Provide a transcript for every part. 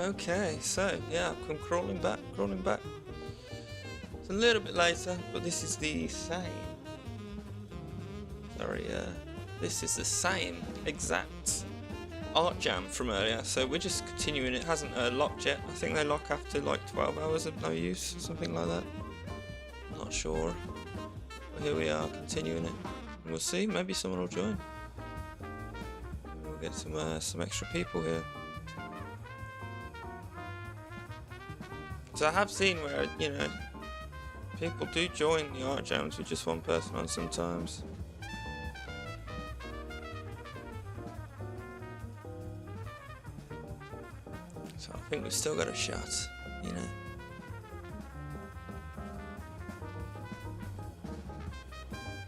Okay, so yeah, I'm crawling back. It's a little bit later, but this is the same. Sorry, this is the same exact art jam from earlier, so we're just continuing. It hasn't locked yet. I think they lock after like 12 hours of no use, something like that. I'm not sure. But here we are, continuing it. And we'll see, maybe someone will join. We'll get some extra people here. So I have seen where, you know, people do join the art jams with just one person on sometimes. So I think we've still got a shot, you know.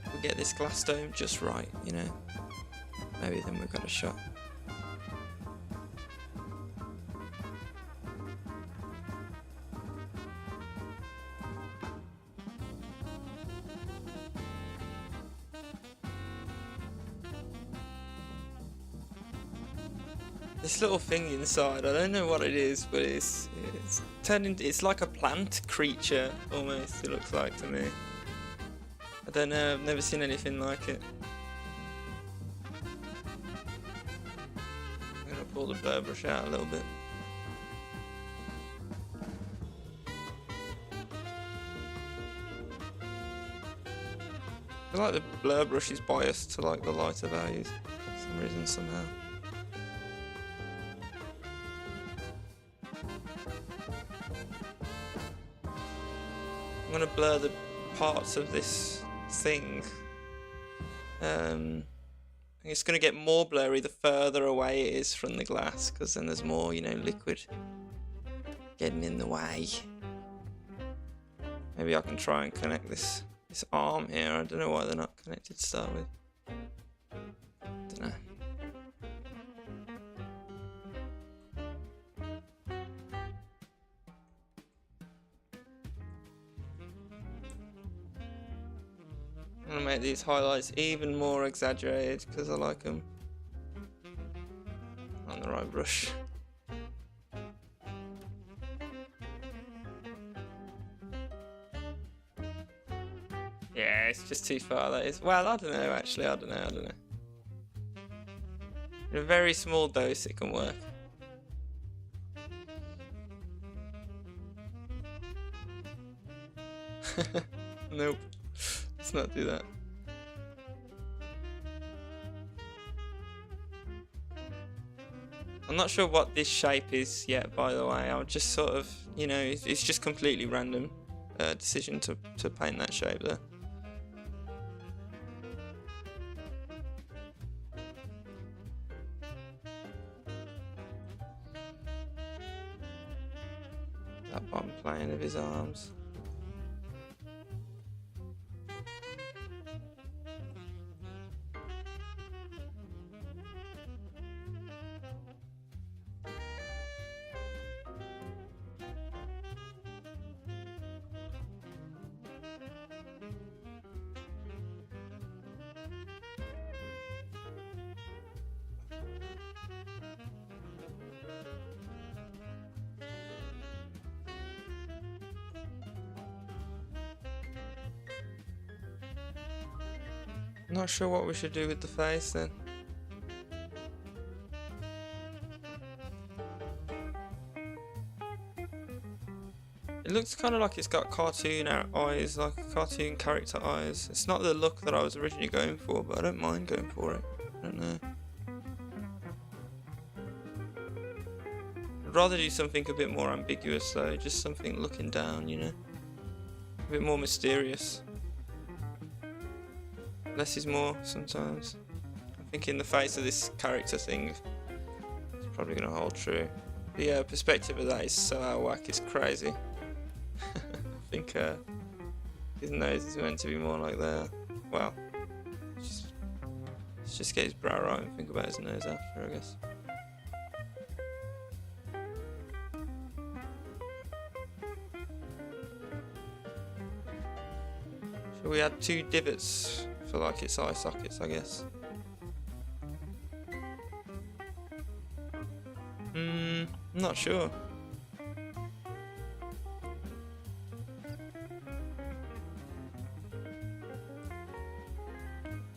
If we get this glass dome just right, you know, maybe then we've got a shot. This little thing inside, I don't know what it is, but it's turned into, it's like a plant creature almost, it looks like to me. I don't know, I've never seen anything like it. I'm gonna pull the blur brush out a little bit. I feel like the blur brush is biased to like the lighter values for some reason somehow. I'm gonna blur the parts of this thing. It's gonna get more blurry the further away it is from the glass, because then there's more, you know, liquid getting in the way. Maybe I can try and connect this arm here. I don't know why they're not connected to start with. Don't know. I'm gonna make these highlights even more exaggerated because I like them on the right brush. Yeah, it's just too far, that is. Well, I don't know, actually, I don't know. In a very small dose it can work. Nope. Let's not do that. I'm not sure what this shape is yet, by the way. I'll just sort of, you know, it's just completely random decision to paint that shape there. That bottom plane of his arms. Not sure what we should do with the face then. It looks kind of like it's got cartoon eyes, like cartoon character eyes. It's not the look that I was originally going for, but I don't mind going for it. I don't know. I'd rather do something a bit more ambiguous though, just something looking down, you know. A bit more mysterious. Less is more sometimes. I think in the face of this character thing, it's probably going to hold true. The perspective of that is so out of whack, it's crazy. I think his nose is meant to be more like that. Well, let's just get his brow right and think about his nose after, I guess. So we had 2 divots for like its eye sockets, I guess. I'm not sure.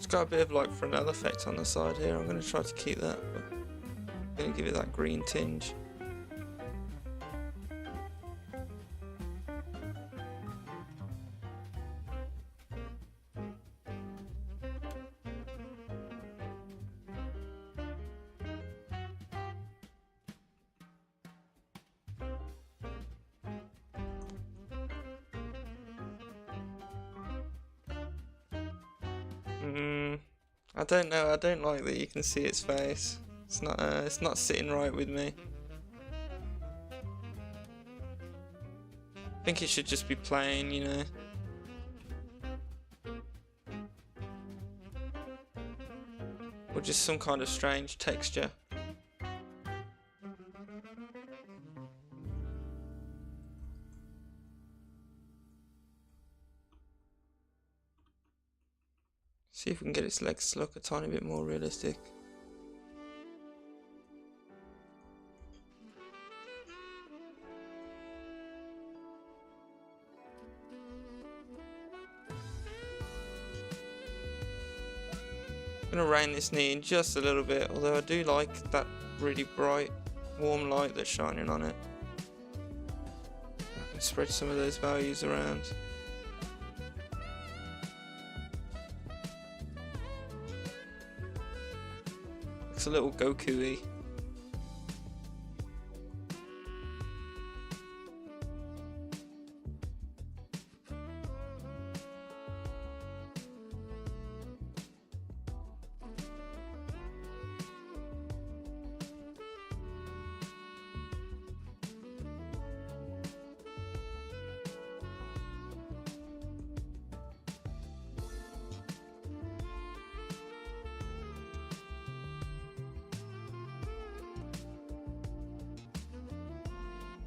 It's got a bit of like Fresnel effect on the side here. I'm going to try to keep that, but I'm going to give it that green tinge. I don't know. I don't like that you can see its face. It's not sitting right with me. I think it should just be plain, you know. Or just some kind of strange texture. See if we can get its legs to look a tiny bit more realistic. I'm gonna rein this knee in just a little bit, although I do like that really bright, warm light that's shining on it. I can spread some of those values around. Looks a little Goku-y.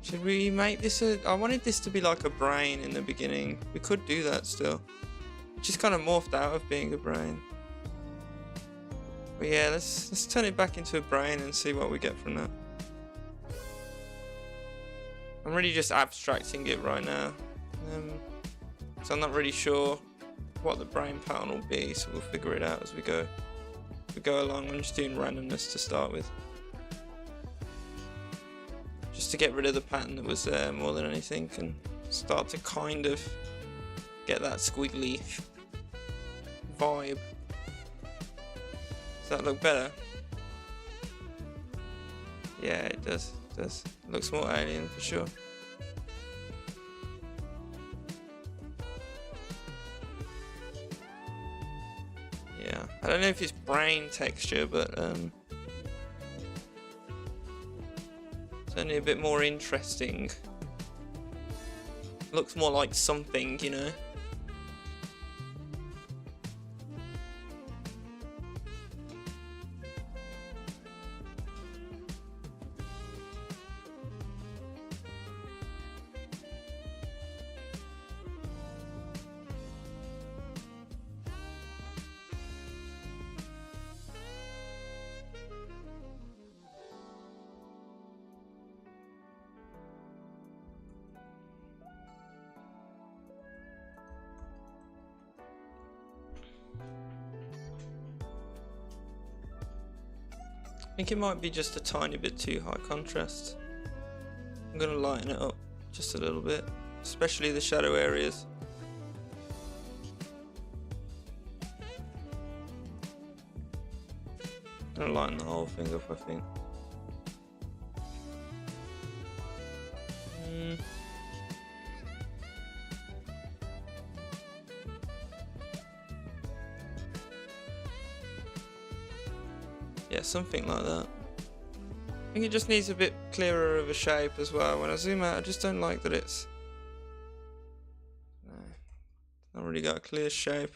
Should we make this I wanted this to be like a brain in the beginning. We could do that still. It just kind of morphed out of being a brain. But yeah, let's turn it back into a brain and see what we get from that. I'm really just abstracting it right now. So I'm not really sure what the brain pattern will be, so we'll figure it out as we go. Along. I'm just doing randomness to start with. Just to get rid of the pattern that was there more than anything, and start to kind of get that squiggly vibe. Does that look better? Yeah, it does. It looks more alien for sure. Yeah, I don't know if it's brain texture, but certainly a bit more interesting. Looks more like something, you know. I think it might be just a tiny bit too high contrast. I'm going to lighten it up just a little bit, especially the shadow areas. I'm going to lighten the whole thing up, I think. Yeah, something like that. I think it just needs a bit clearer of a shape as well. When I zoom out, I just don't like that it's not really got a clear shape.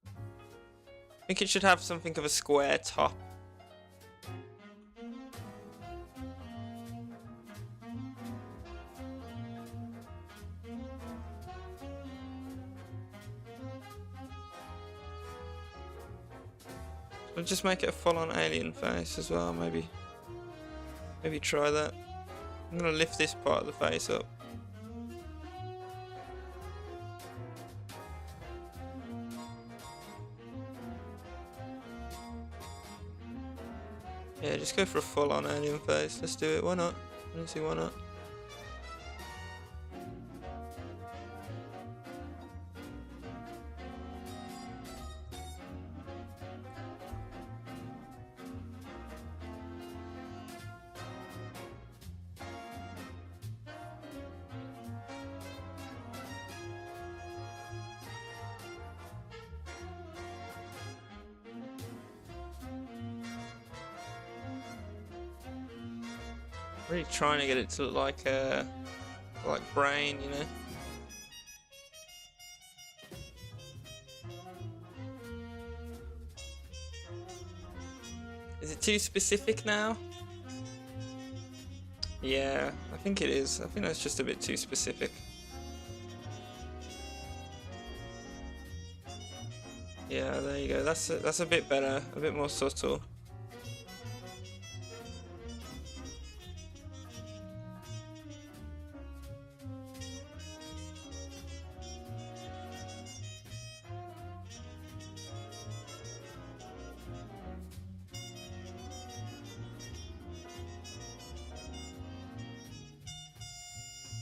I think it should have something of a square top. I'll just make it a full-on alien face as well, maybe try that. I'm gonna lift this part of the face up. Yeah, just go for a full-on alien face. Let's do it. Why not? I don't see why not. Really trying to get it to look like brain, you know. Is it too specific now? Yeah, I think it is. I think that's just a bit too specific. Yeah, there you go. That's a bit better, a bit more subtle.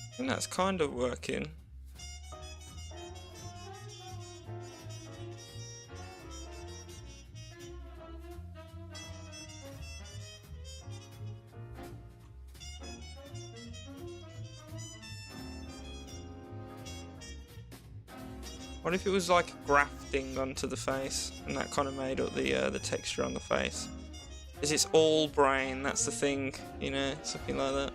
I think that's kind of working. What if it was like grafting onto the face, and that kind of made up the texture on the face? Is it's all brain? That's the thing, you know, something like that.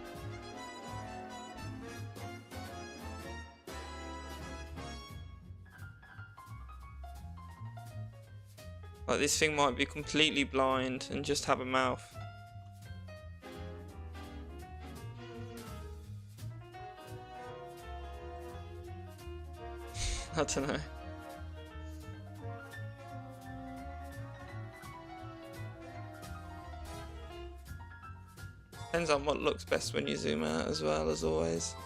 Like this thing might be completely blind and just have a mouth. I don't know. Depends on what looks best when you zoom out as well, as always.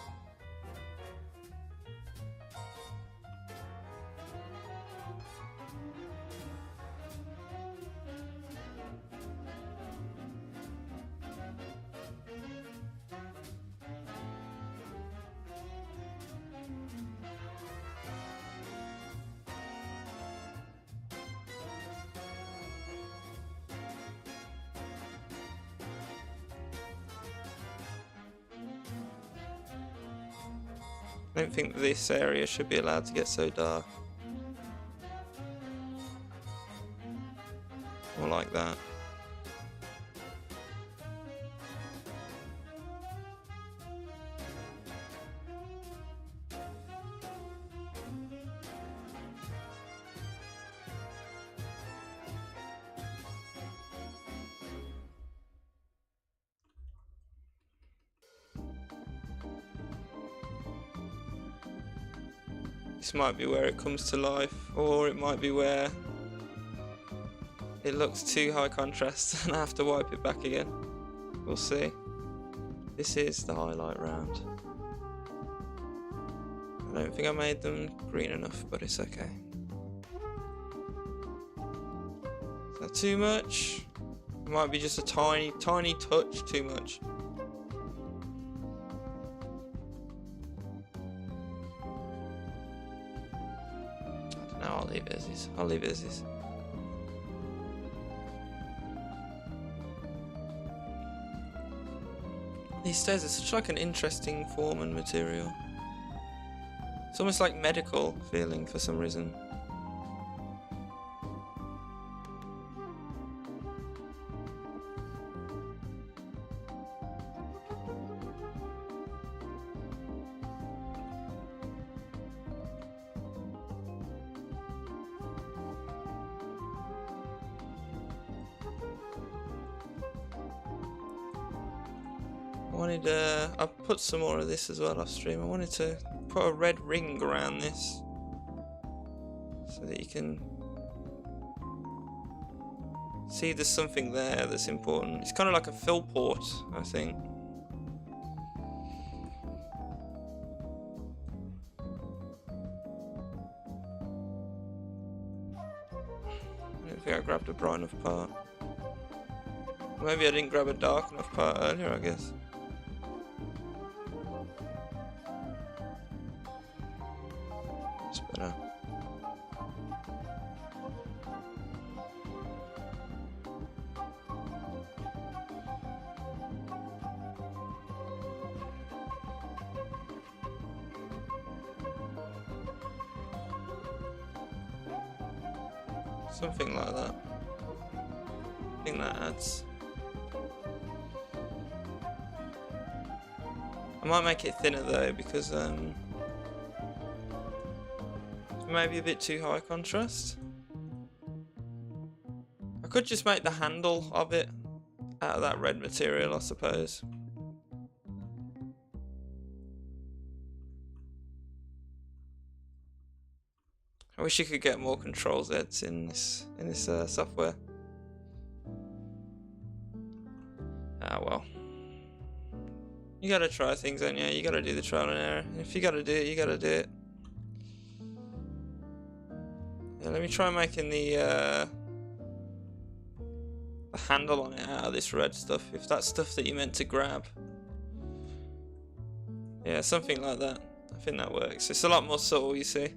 I don't think this area should be allowed to get so dark. More like that. This might be where it comes to life, or it might be where it looks too high contrast and I have to wipe it back again. We'll see. This is the highlight round. I don't think I made them green enough, but it's okay. Is that too much? It might be just a tiny, tiny touch too much. No, I'll leave it as is. I'll leave it as is. These stairs are such like an interesting form and material. It's almost like medical feeling for some reason. I put some more of this as well off stream. I wanted to put a red ring around this so that you can see there's something there that's important. It's kind of like a fill port, I think. I don't think I grabbed a bright enough part. Maybe I didn't grab a dark enough part earlier, I guess. It's better. Something like that. I think that adds. I might make it thinner though, because maybe a bit too high contrast. I could just make the handle of it out of that red material, I suppose. I wish you could get more Control Zs in this software. Ah well. You gotta try things, don't you? You gotta do the trial and error. If you gotta do it, you gotta do it. Yeah, let me try making the handle on it out of this red stuff, if that's stuff that you meant to grab. Yeah, something like that. I think that works. It's a lot more subtle, you see.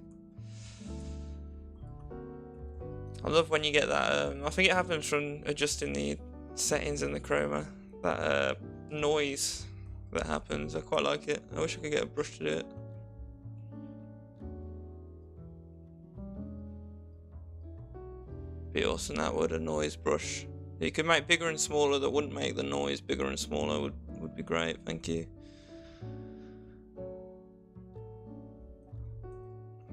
I love when you get that, I think it happens from adjusting the settings in the chroma, that noise that happens. I quite like it. I wish I could get a brush to do it. Be awesome, that would, a noise brush. You could make bigger and smaller that wouldn't make the noise bigger and smaller, would be great, thank you.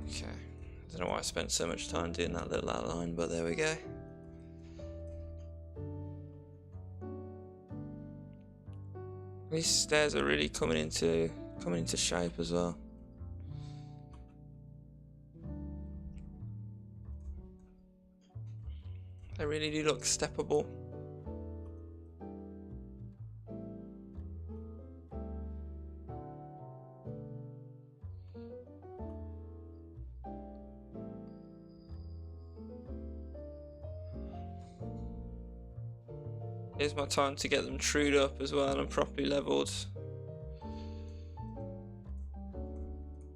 Okay, I don't know why I spent so much time doing that little outline, but there we go. These stairs are really coming into shape as well. They really do look steppable. Here's my time to get them trued up as well and properly leveled.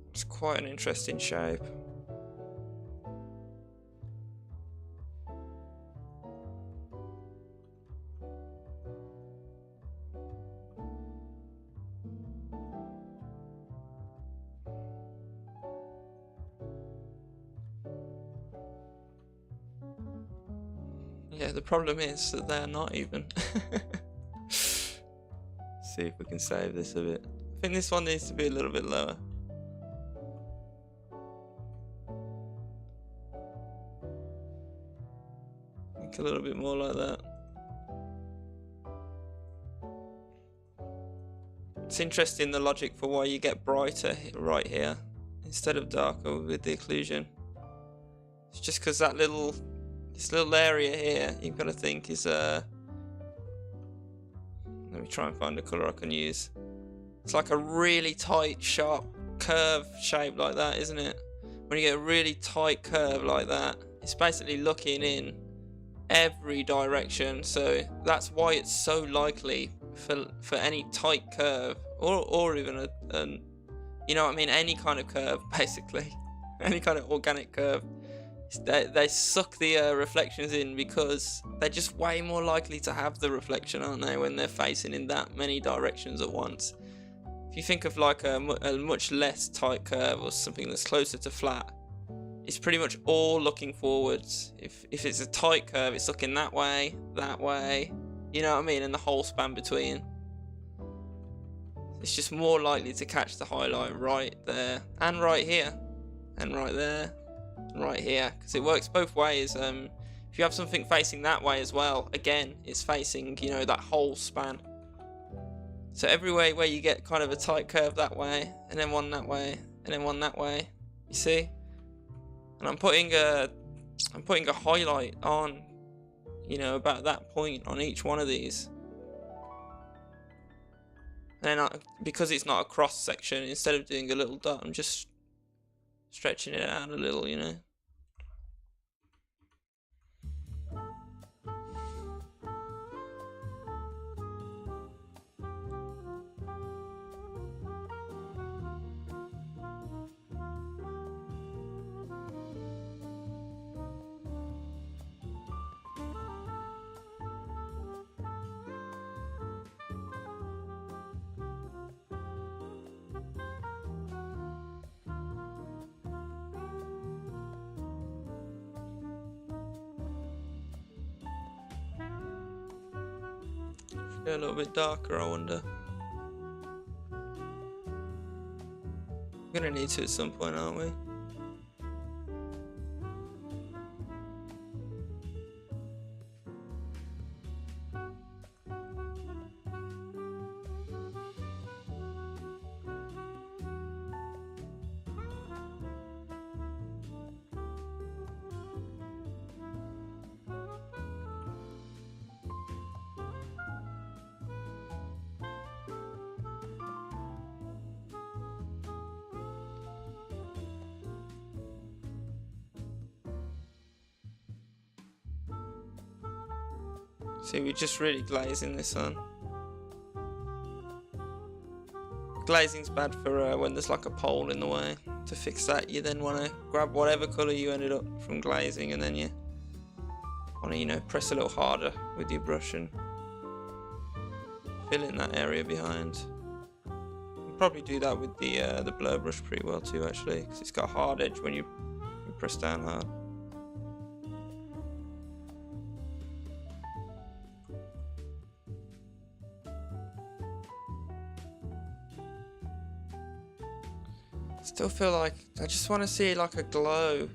It's quite an interesting shape. Yeah, the problem is that they're not even. See if we can save this a bit. I think this one needs to be a little bit lower. I think a little bit more like that. It's interesting, the logic for why you get brighter right here instead of darker with the occlusion. It's just because that this little area here, you've got to think is let me try and find a colour I can use. It's like a really tight, sharp curve shape like that, isn't it? When you get a really tight curve like that, it's basically looking in every direction. So that's why it's so likely for any tight curve, or even a you know what I mean, any kind of curve, basically, any kind of organic curve. They suck the reflections in because they're just way more likely to have the reflection, aren't they, when they're facing in that many directions at once. If you think of like a much less tight curve or something that's closer to flat, it's pretty much all looking forwards. If it's a tight curve, it's looking that way, you know what I mean, and the whole span between. It's just more likely to catch the highlight right there, and right here, and right there, and right here, because it works both ways. If you have something facing that way as well, again, it's facing, you know, that whole span. So everywhere where you get kind of a tight curve that way, and then one that way, and then one that way, you see? And I'm putting a highlight on, you know, about that point on each one of these. And then because it's not a cross section, instead of doing a little dot, I'm just stretching it out a little, you know. Get a little bit darker, I wonder. We're gonna need to at some point, aren't we? See, we're just really glazing this on. Glazing's bad for when there's like a pole in the way. To fix that, you then want to grab whatever colour you ended up from glazing, and then you want to, you know, press a little harder with your brush and fill in that area behind. You can probably do that with the blur brush pretty well too, actually, because it's got a hard edge when you press down hard. Still feel like I just want to see like a glow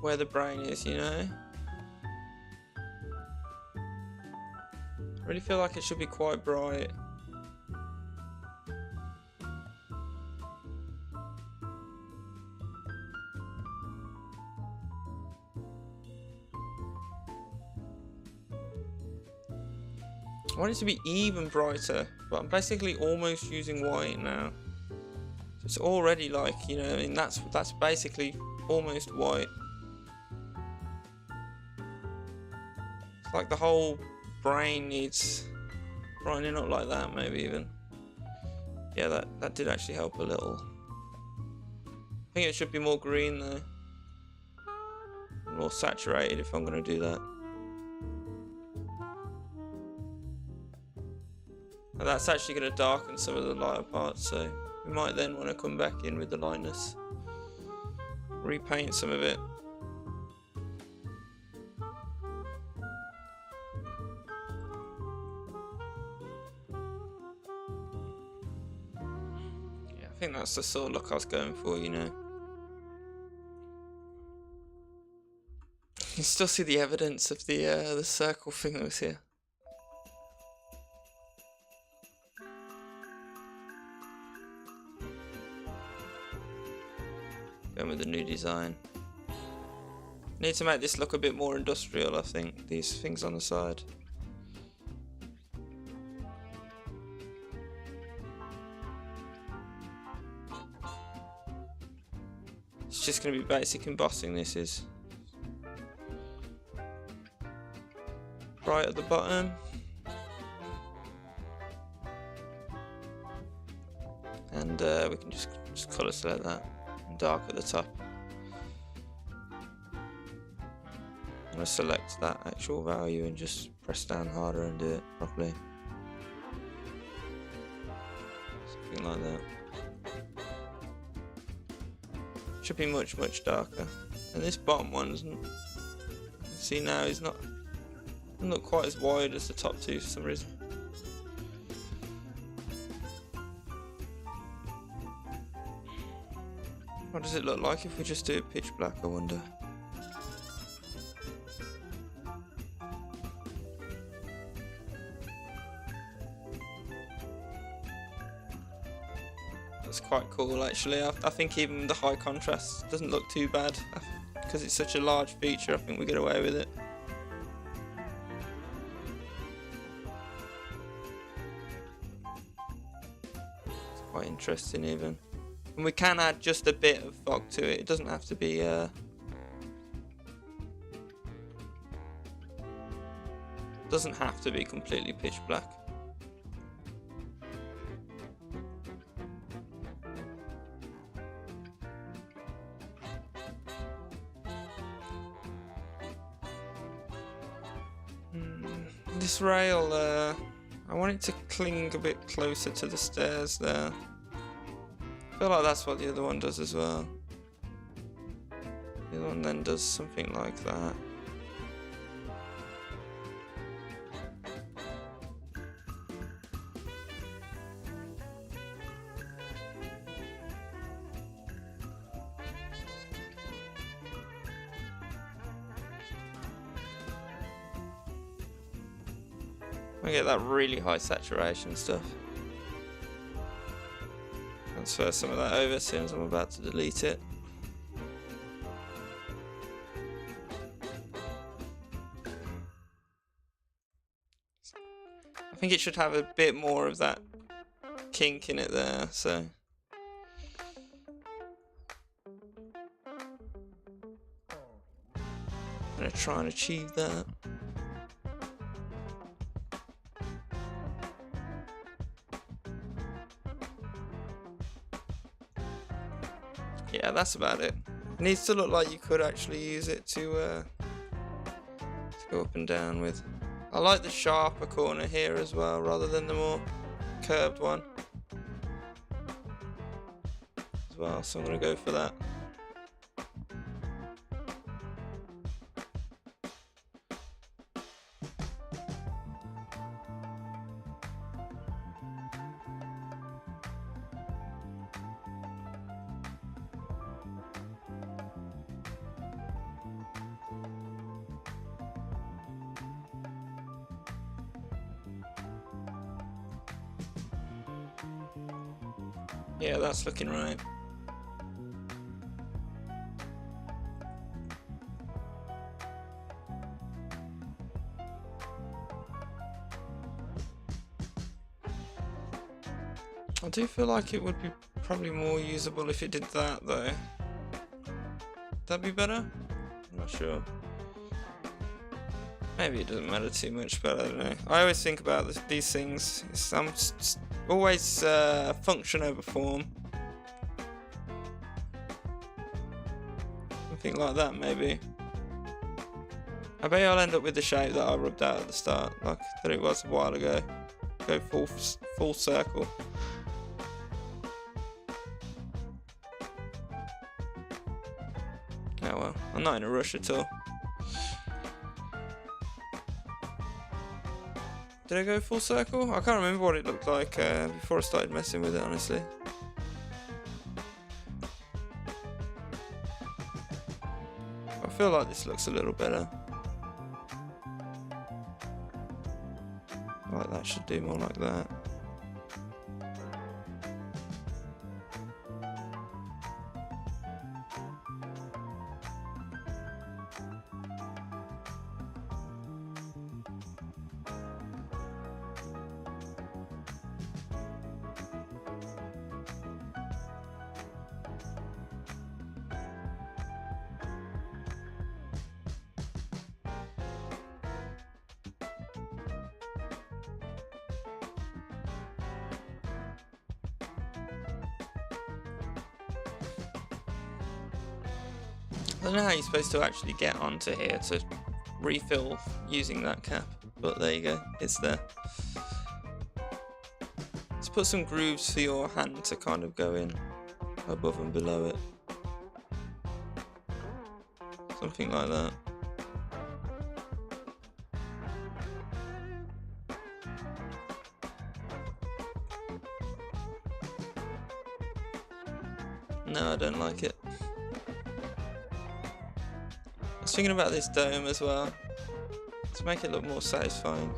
where the brain is, you know? I really feel like it should be quite bright. I want it to be even brighter, but I'm basically almost using white now. So it's already like, you know, I mean, that's basically almost white. It's like the whole brain needs brightening up like that, maybe even. Yeah, that did actually help a little. I think it should be more green though. More saturated if I'm going to do that. And that's actually going to darken some of the lighter parts, so we might then want to come back in with the lightness, repaint some of it. Yeah, I think that's the sort of look I was going for, you know. You can still see the evidence of the circle thing that was here. With the new design. Need to make this look a bit more industrial, I think, these things on the side. It's just going to be basic embossing, this is. Right at the bottom. And we can just colour select that. Dark at the top. I'm going to select that actual value and just press down harder and do it properly. Something like that. Should be much darker. And this bottom one doesn't, see now, is not quite as wide as the top two for some reason. What does it look like if we just do it pitch black, I wonder? That's quite cool actually. I think even the high contrast doesn't look too bad. Because it's such a large feature, I think we get away with it. It's quite interesting even. And we can add just a bit of fog to it. It doesn't have to be completely pitch black. This rail, I want it to cling a bit closer to the stairs there. I feel like that's what the other one does as well. The other one then does something like that. I get that really high saturation stuff. Transfer some of that over as soon as I'm about to delete it. I think it should have a bit more of that kink in it there, so. I'm gonna try and achieve that. Yeah, that's about it. It needs to look like you could actually use it to go up and down with. I like the sharper corner here as well, rather than the more curved one as well, so I'm going to go for that. Yeah, that's looking right. I do feel like it would be probably more usable if it did that though. That'd be better? I'm not sure. Maybe it doesn't matter too much, but I don't know. I always think about these things. I'm always function over form. Something like that, maybe. I bet I'll end up with the shape that I rubbed out at the start, like that it was a while ago. Go full circle. Oh well, I'm not in a rush at all. Did I go full circle? I can't remember what it looked like before I started messing with it, honestly. I feel like this looks a little better. Like that should do more like that. I don't know how you're supposed to actually get onto here to refill using that cap, but there you go, it's there. Let's put some grooves for your hand to kind of go in above and below it. Something like that. No, I don't like it. I was thinking about this dome as well, to make it look more satisfying.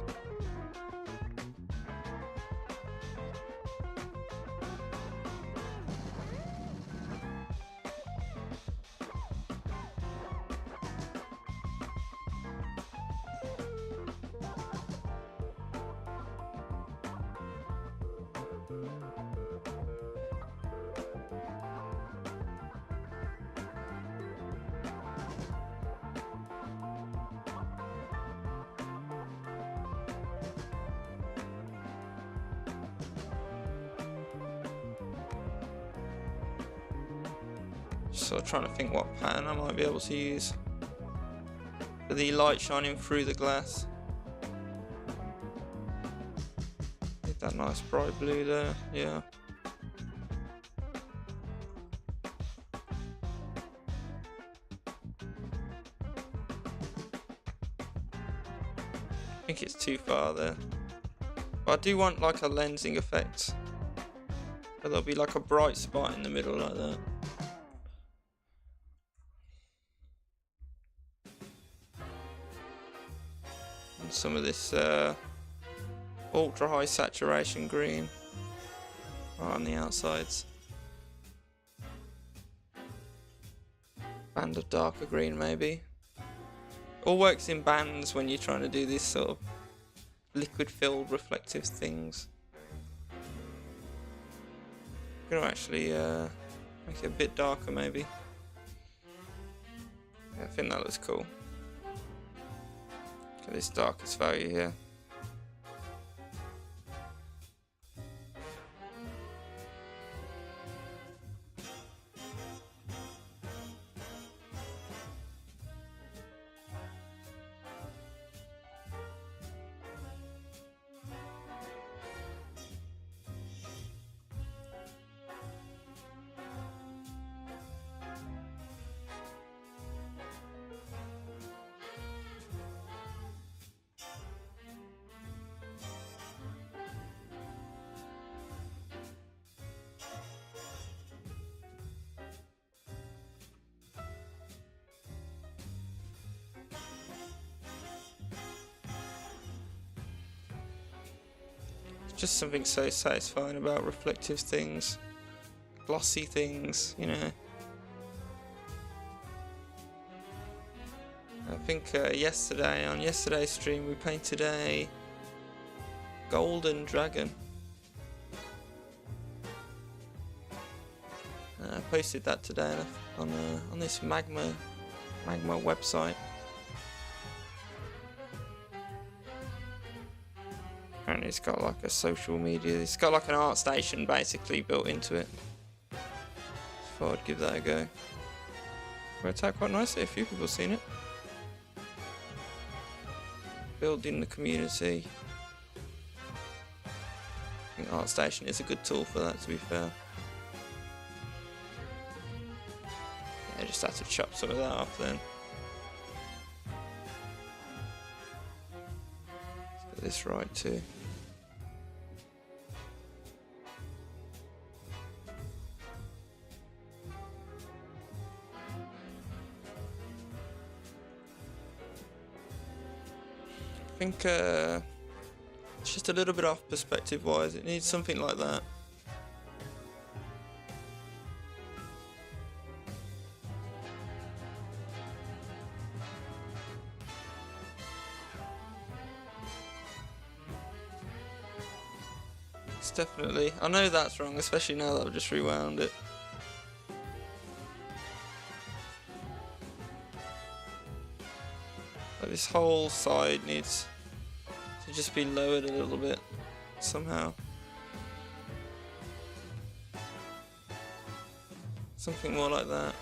So I'm trying to think what pattern I might be able to use for the light shining through the glass. Get that nice bright blue there, yeah. I think it's too far there. But I do want like a lensing effect. But there'll be like a bright spot in the middle like that. Some of this ultra high saturation green right on the outsides. Band of darker green maybe. All works in bands when you're trying to do this sort of liquid filled reflective things. I'm gonna actually make it a bit darker maybe. Yeah, I think that looks cool. Look at this darkest value here. Just something so satisfying about reflective things, glossy things, you know. I think on yesterday's stream we painted a golden dragon. I posted that today on this Magma website. Apparently it's got like a social media, it's got like an art station basically built into it. Thought I'd give that a go. Worked out quite nicely, a few people have seen it. Building the community. I think ArtStation is a good tool for that, to be fair. Yeah, I just had to chop some of that off then. Let's get this right too. I think it's just a little bit off perspective wise, it needs something like that. It's definitely, I know that's wrong, especially now that I've just rewound it. But this whole side needs to just be lowered a little bit somehow. Something more like that.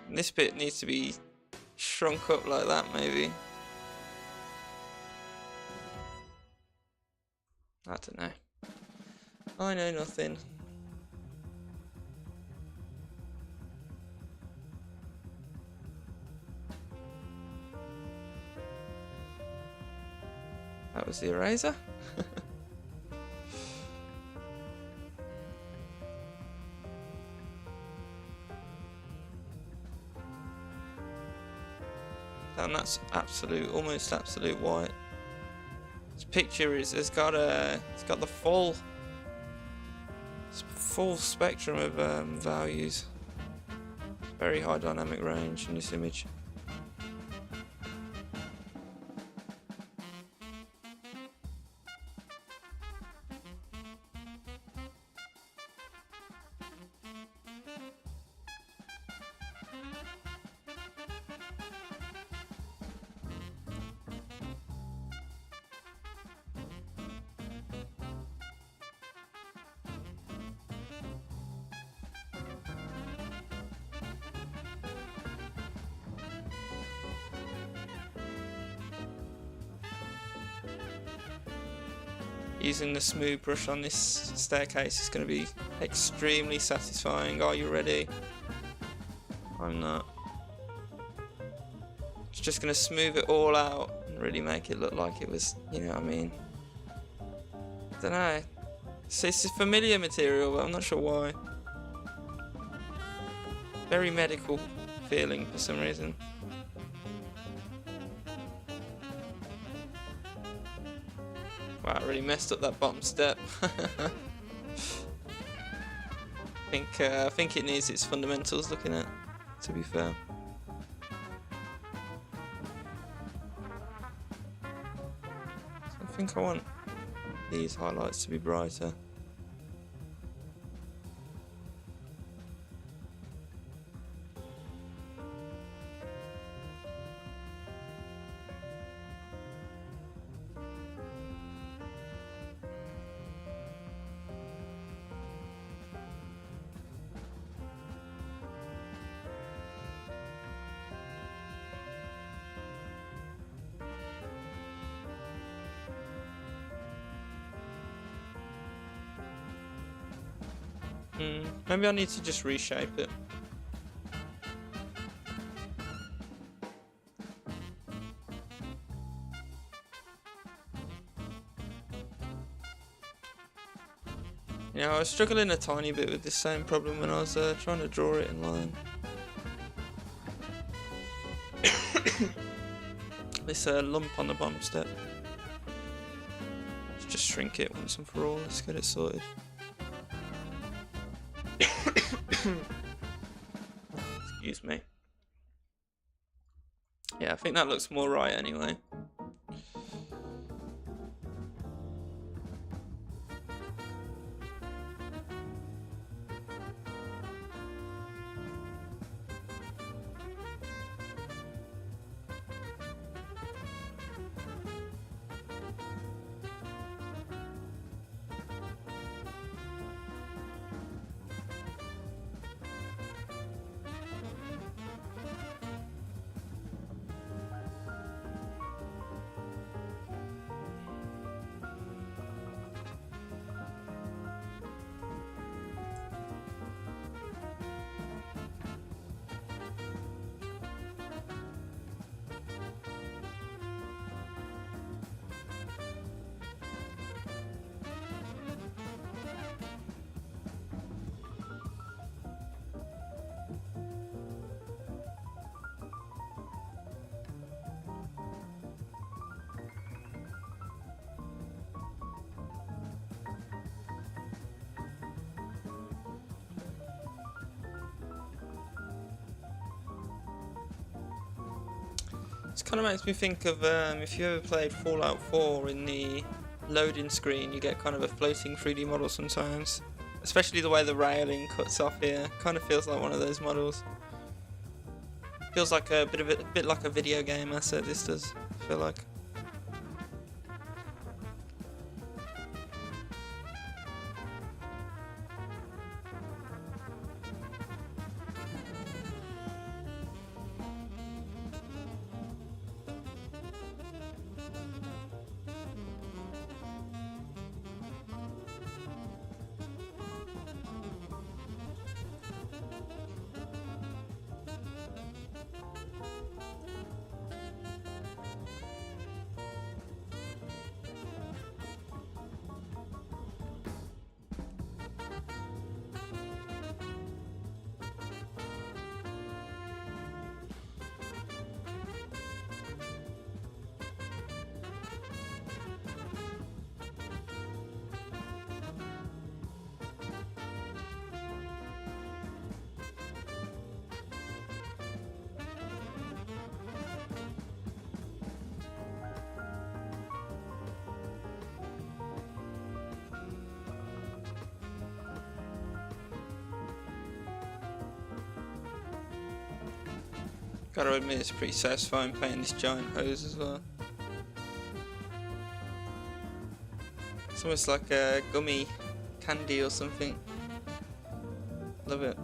And this bit needs to be shrunk up like that maybe. I don't know. I know nothing. That was the eraser. And that's absolute, almost absolute white. This picture has got the full spectrum of values. Very high dynamic range in this image. Using the smooth brush on this staircase is going to be extremely satisfying. Are you ready? I'm not. It's just going to smooth it all out and really make it look like it was, you know what I mean? I don't know. It's a familiar material, but I'm not sure why. Very medical feeling for some reason. Wow, I really messed up that bottom step. I think it needs its fundamentals looking at, to be fair. So I think I want these highlights to be brighter. Maybe I need to just reshape it. You know, I was struggling a tiny bit with this same problem when I was trying to draw it in line. This lump on the bottom step. Let's just shrink it once and for all. Let's get it sorted. Excuse me. Yeah, I think that looks more right anyway. This kind of makes me think of if you ever played Fallout 4, in the loading screen you get kind of a floating 3D model sometimes. Especially the way the railing cuts off here. Kind of feels like one of those models. Feels like a bit like a video game asset, this does, I feel like. Gotta admit, it's pretty satisfying painting this giant hose as well. It's almost like a gummy candy or something. Love it.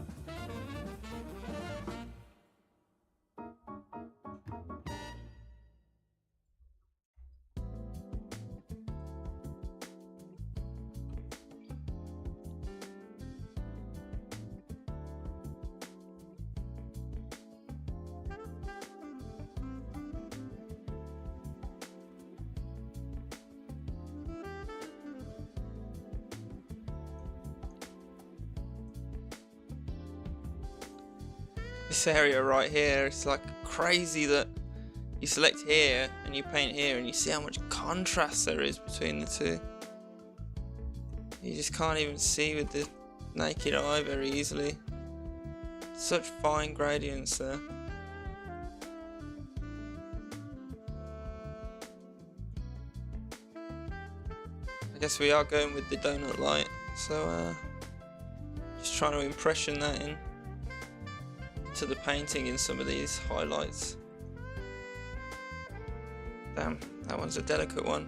This area right here, it's like crazy that you select here and you paint here and you see how much contrast there is between the two. You just can't even see with the naked eye very easily. Such fine gradients there. I guess we are going with the donut light, so just trying to impression that in to the painting in some of these highlights. Damn, that one's a delicate one.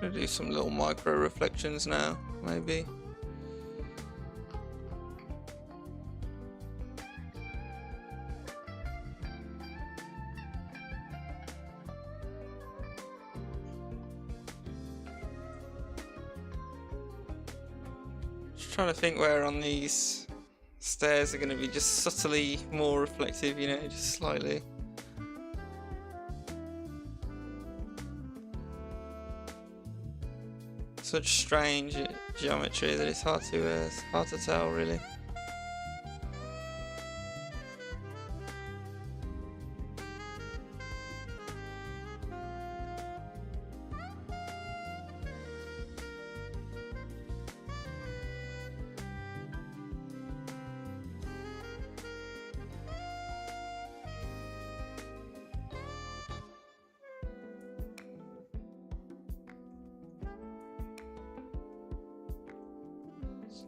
Gonna do some little micro reflections now, maybe. Just trying to think where on these stairs are going to be just subtly more reflective, you know, just slightly. Such strange geometry that it's hard to tell really.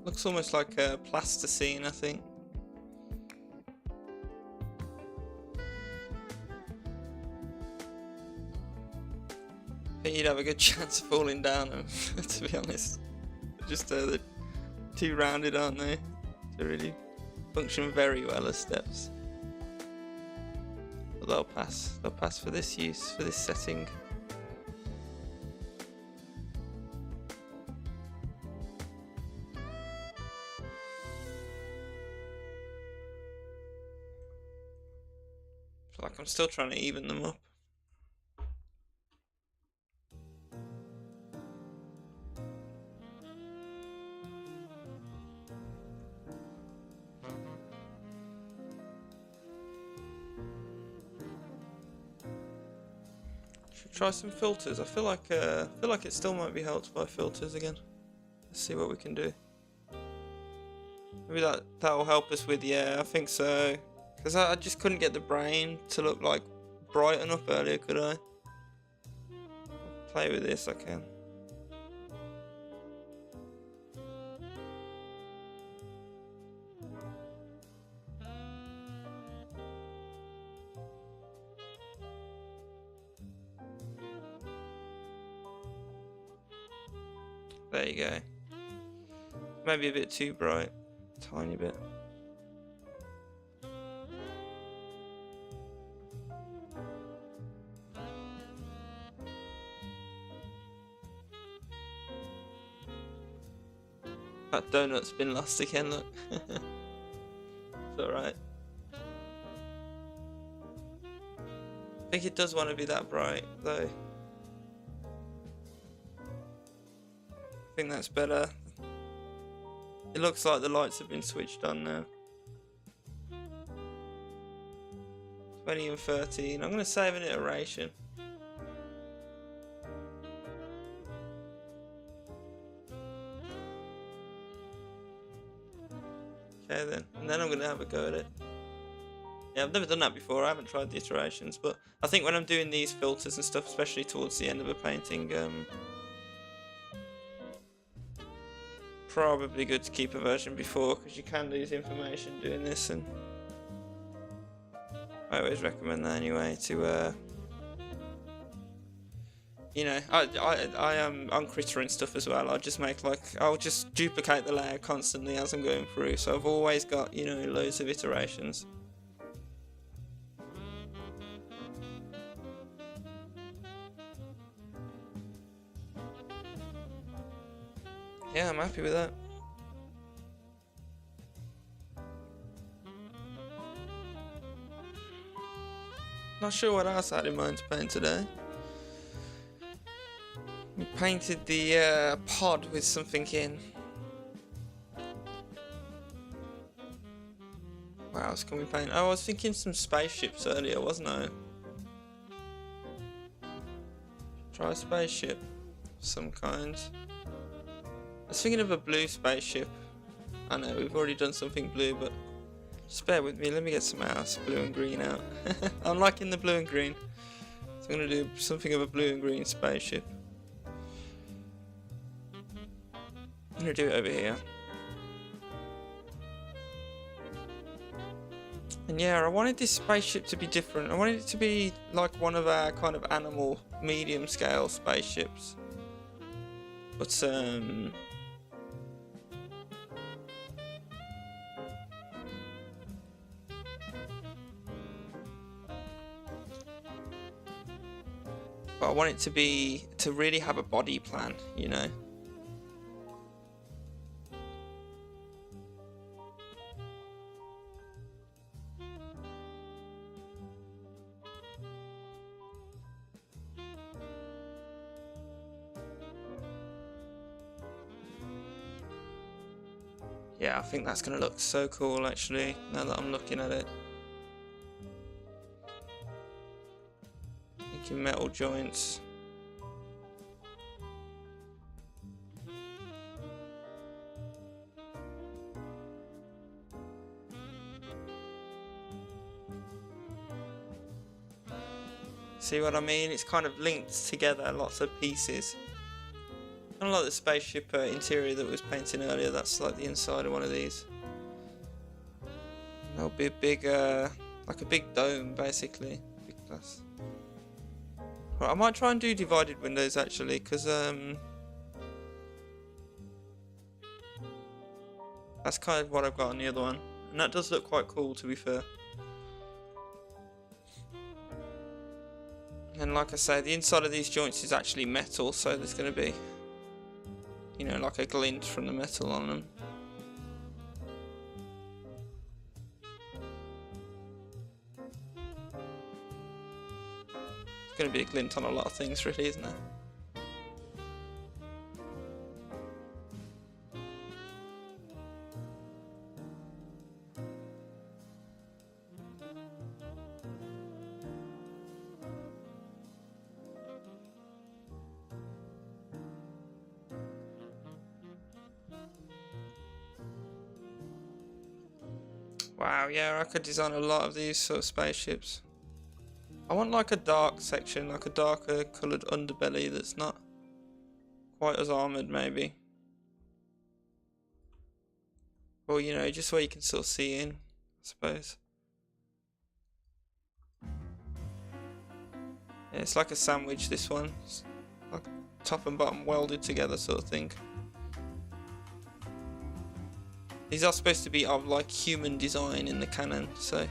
Looks almost like a plasticine, I think. I think you'd have a good chance of falling down them, to be honest. Just they're too rounded, aren't they? To really function very well as steps. But they'll pass. They'll pass for this use, for this setting. Like I'm still trying to even them up. Should try some filters. I feel like it still might be helped by filters again. Let's see what we can do. Maybe that'll help us with, yeah, I think so. Because I just couldn't get the brain to look like bright enough earlier, could I? Play with this, I can. There you go. Maybe a bit too bright. Tiny bit. That donut's been lost again, look. It's alright. I think it does want to be that bright, though. I think that's better. It looks like the lights have been switched on now. 20 and 13. I'm going to save an iteration. Okay then, and then I'm going to have a go at it. Yeah, I've never done that before, I haven't tried the iterations, but I think when I'm doing these filters and stuff, especially towards the end of a painting, probably good to keep a version before, because you can lose information doing this, and I always recommend that anyway to you know, I am on Critter and stuff as well. I'll just duplicate the layer constantly as I'm going through. So I've always got, you know, loads of iterations. Yeah, I'm happy with that. Not sure what else I had in mind to paint today. We painted the pod with something in. What else can we paint? Oh, I was thinking some spaceships earlier, wasn't I? Try a spaceship of some kind. I was thinking of a blue spaceship. I know we've already done something blue, but just bear with me. Let me get some else blue and green out. I'm liking the blue and green, so I'm gonna do something of a blue and green spaceship. I'm gonna do it over here. And yeah, I wanted this spaceship to be different. I wanted it to be like one of our kind of animal medium scale spaceships. But I want it to really have a body plan, you know. Yeah, I think that's gonna look so cool actually, now that I'm looking at it. Making metal joints. See what I mean? It's kind of linked together, lots of pieces. Kind of like the spaceship interior that was painting earlier. That's like the inside of one of these. That'll be a big, like a big dome, basically. Big glass. Right, I might try and do divided windows actually, because that's kind of what I've got on the other one, and that does look quite cool, to be fair. And like I say, the inside of these joints is actually metal, so there's going to be, you know, like a glint from the metal on them. It's going to be a glint on a lot of things, really, isn't it? Wow, yeah, I could design a lot of these sort of spaceships. I want like a dark section, like a darker coloured underbelly that's not quite as armoured maybe. Or, you know, just where you can sort of see in, I suppose. Yeah, it's like a sandwich, this one. It's like top and bottom welded together sort of thing. These are supposed to be of like human design in the canon, so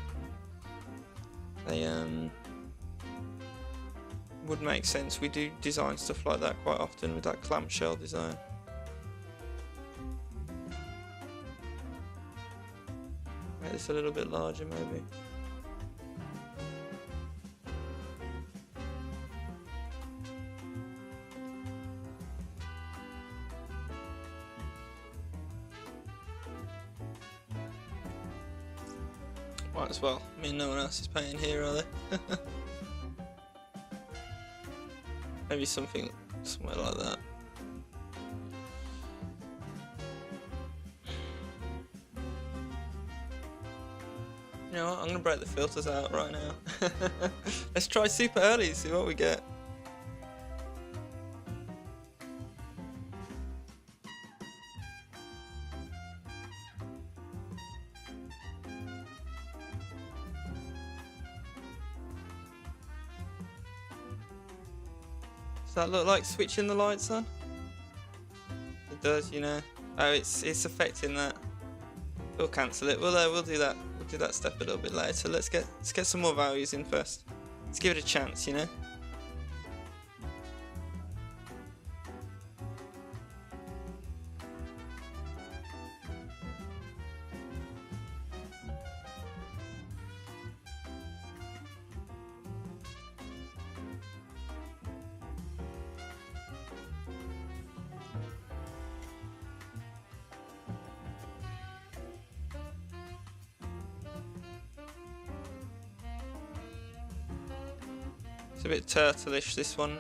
they would make sense. We do design stuff like that quite often with that clamshell design. Make this a little bit larger maybe. Might as well. I mean, no one else is paying here, are they? Maybe something somewhere like that. You know what? I'm gonna break the filters out right now. Let's try super early, see what we get. Does that look like switching the lights on? It does, you know. Oh, it's affecting that. We'll cancel it. We'll do that. We'll do that step a little bit later. Let's get some more values in first. Let's give it a chance, you know. It's a bit turtleish, this one.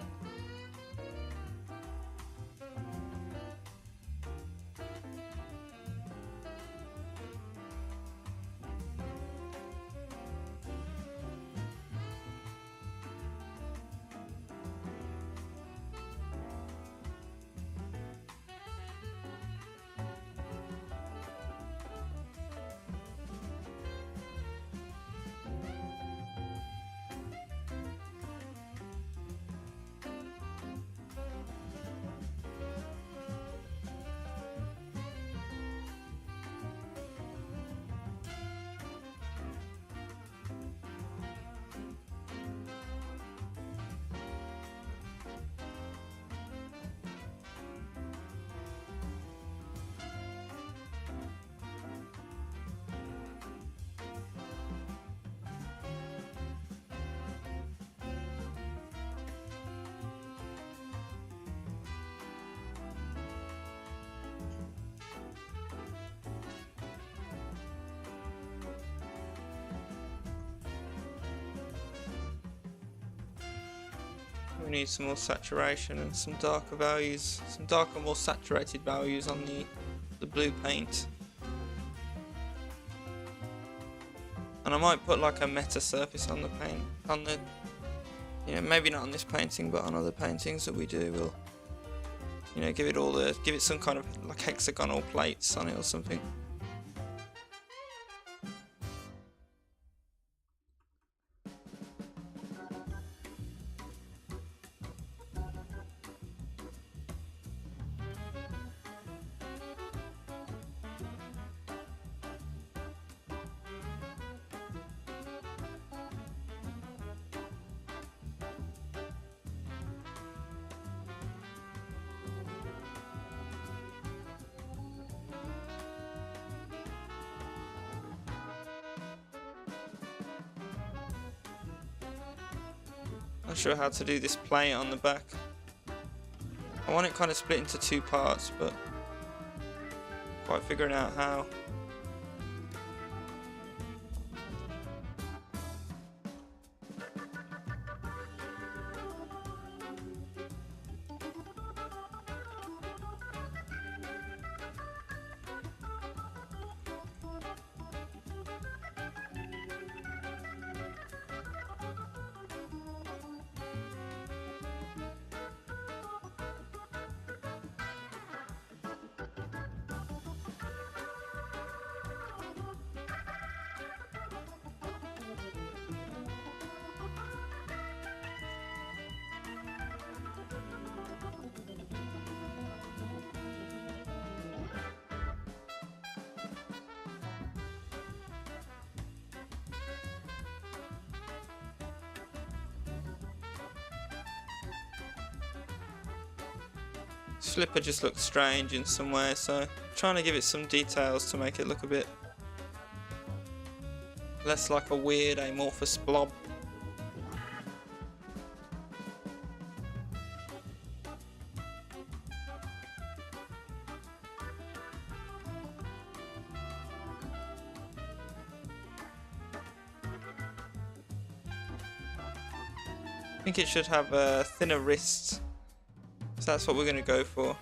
We need some more saturation and some darker values, some darker, more saturated values on the blue paint. And I might put like a meta surface on the paint, on the, you know, maybe not on this painting, but on other paintings that we do, we'll, you know, give it some kind of like hexagonal plates on it or something. Not sure how to do this plate on the back. I want it kind of split into two parts, but quite figuring out how. Slipper just looks strange in some way, so trying to give it some details to make it look a bit less like a weird amorphous blob. I think it should have thinner wrists. So that's what we're going to go for.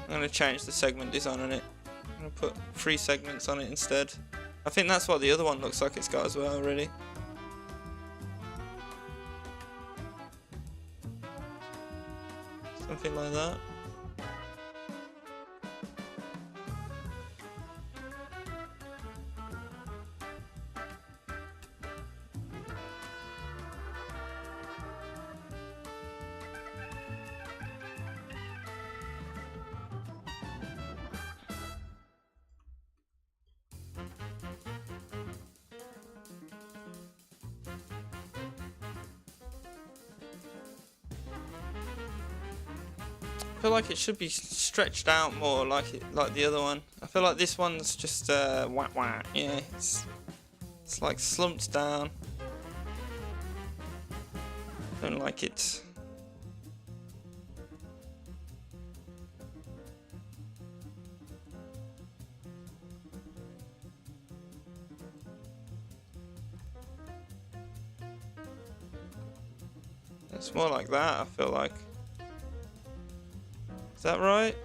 I'm going to change the segment design on it. I'm going to put 3 segments on it instead. I think that's what the other one looks like it's got as well, really. Something like that. feel like it should be stretched out more, like the other one. I feel like this one's just wah wah. Yeah, it's like slumped down. Don't like it. It's more like that, I feel like. Is that right?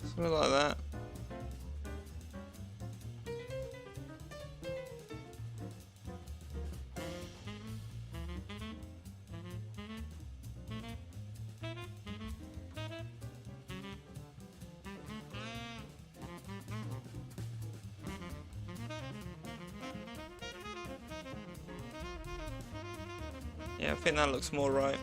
Something like that. Yeah, I think that looks more right.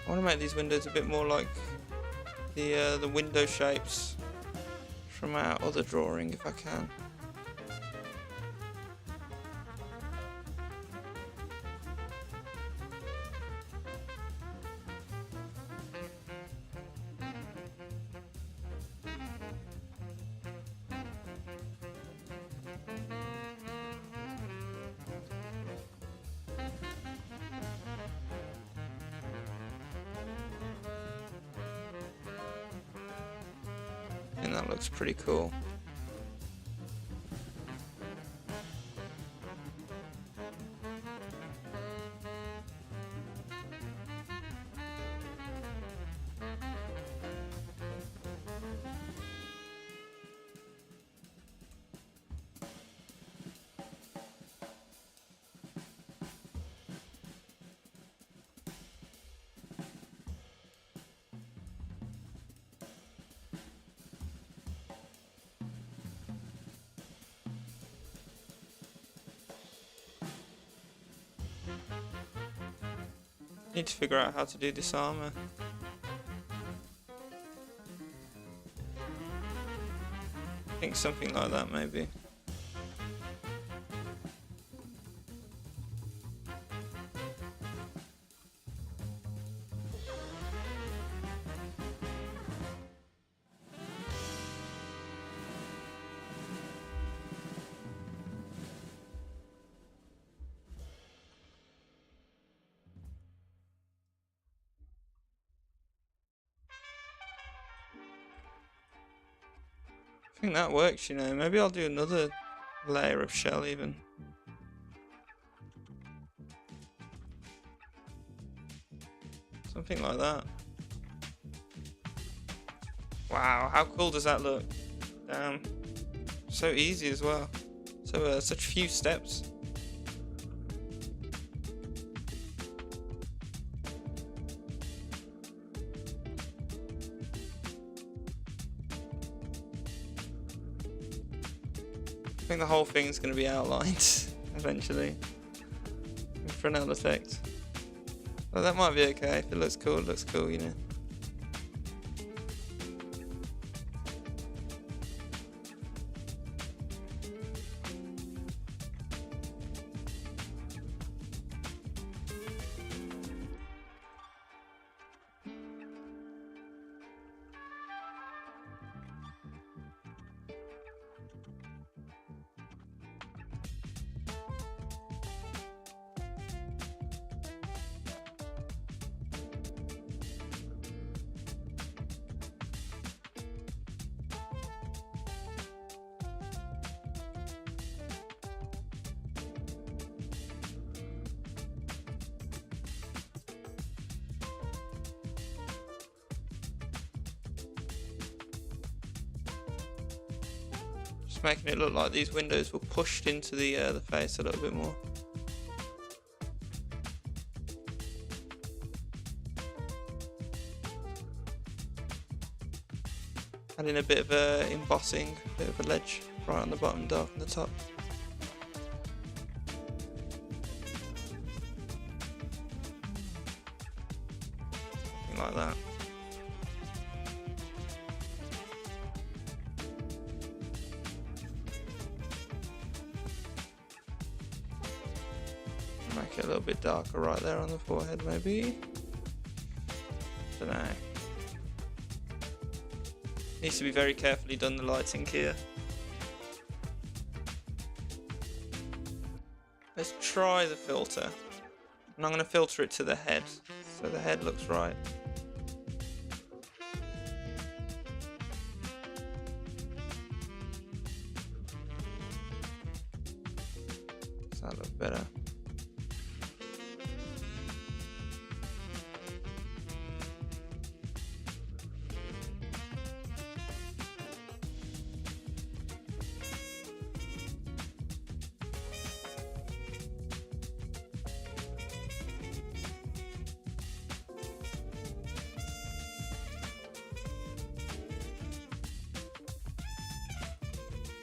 I want to make these windows a bit more like the window shapes from our other drawing, if I can. And that looks pretty cool. Need to figure out how to do this armor. I think something like that maybe. I think that works, you know. Maybe I'll do another layer of shell even. Something like that. Wow, how cool does that look? Damn. So easy as well. So such few steps. I think the whole thing's going to be outlined eventually in Fresnel effect. Well, that might be okay if it looks cool, you know. Just making it look like these windows were pushed into the face a little bit more. Adding a bit of embossing, a bit of a ledge right on the bottom, dark on the top. Something like that. Make it a little bit darker right there on the forehead, maybe. Don't know. Needs to be very carefully done, the lighting here. Let's try the filter. And I'm going to filter it to the head, so the head looks right. Does that look better?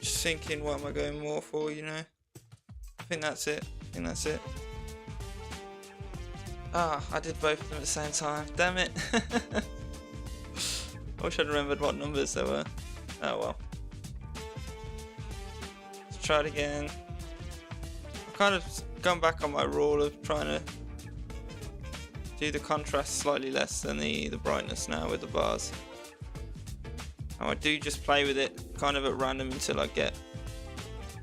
Just thinking, what am I going more for, you know? I think that's it. Ah, I did both of them at the same time. Damn it. I wish I'd remembered what numbers they were. Oh well. Let's try it again. I've kind of gone back on my rule of trying to do the contrast slightly less than the brightness now with the bars. I do just play with it kind of at random until I get,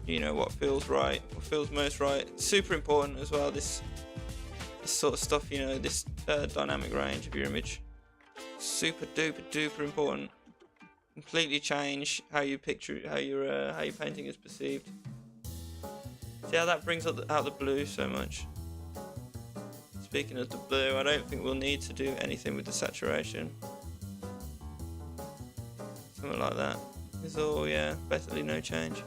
you know, what feels right, what feels most right. It's super important as well, this sort of stuff, you know, this dynamic range of your image. Super duper duper important. Completely change how you picture, how your painting is perceived. See how that brings out the blue so much. Speaking of the blue, I don't think we'll need to do anything with the saturation. Something like that. It's all, yeah, basically no change.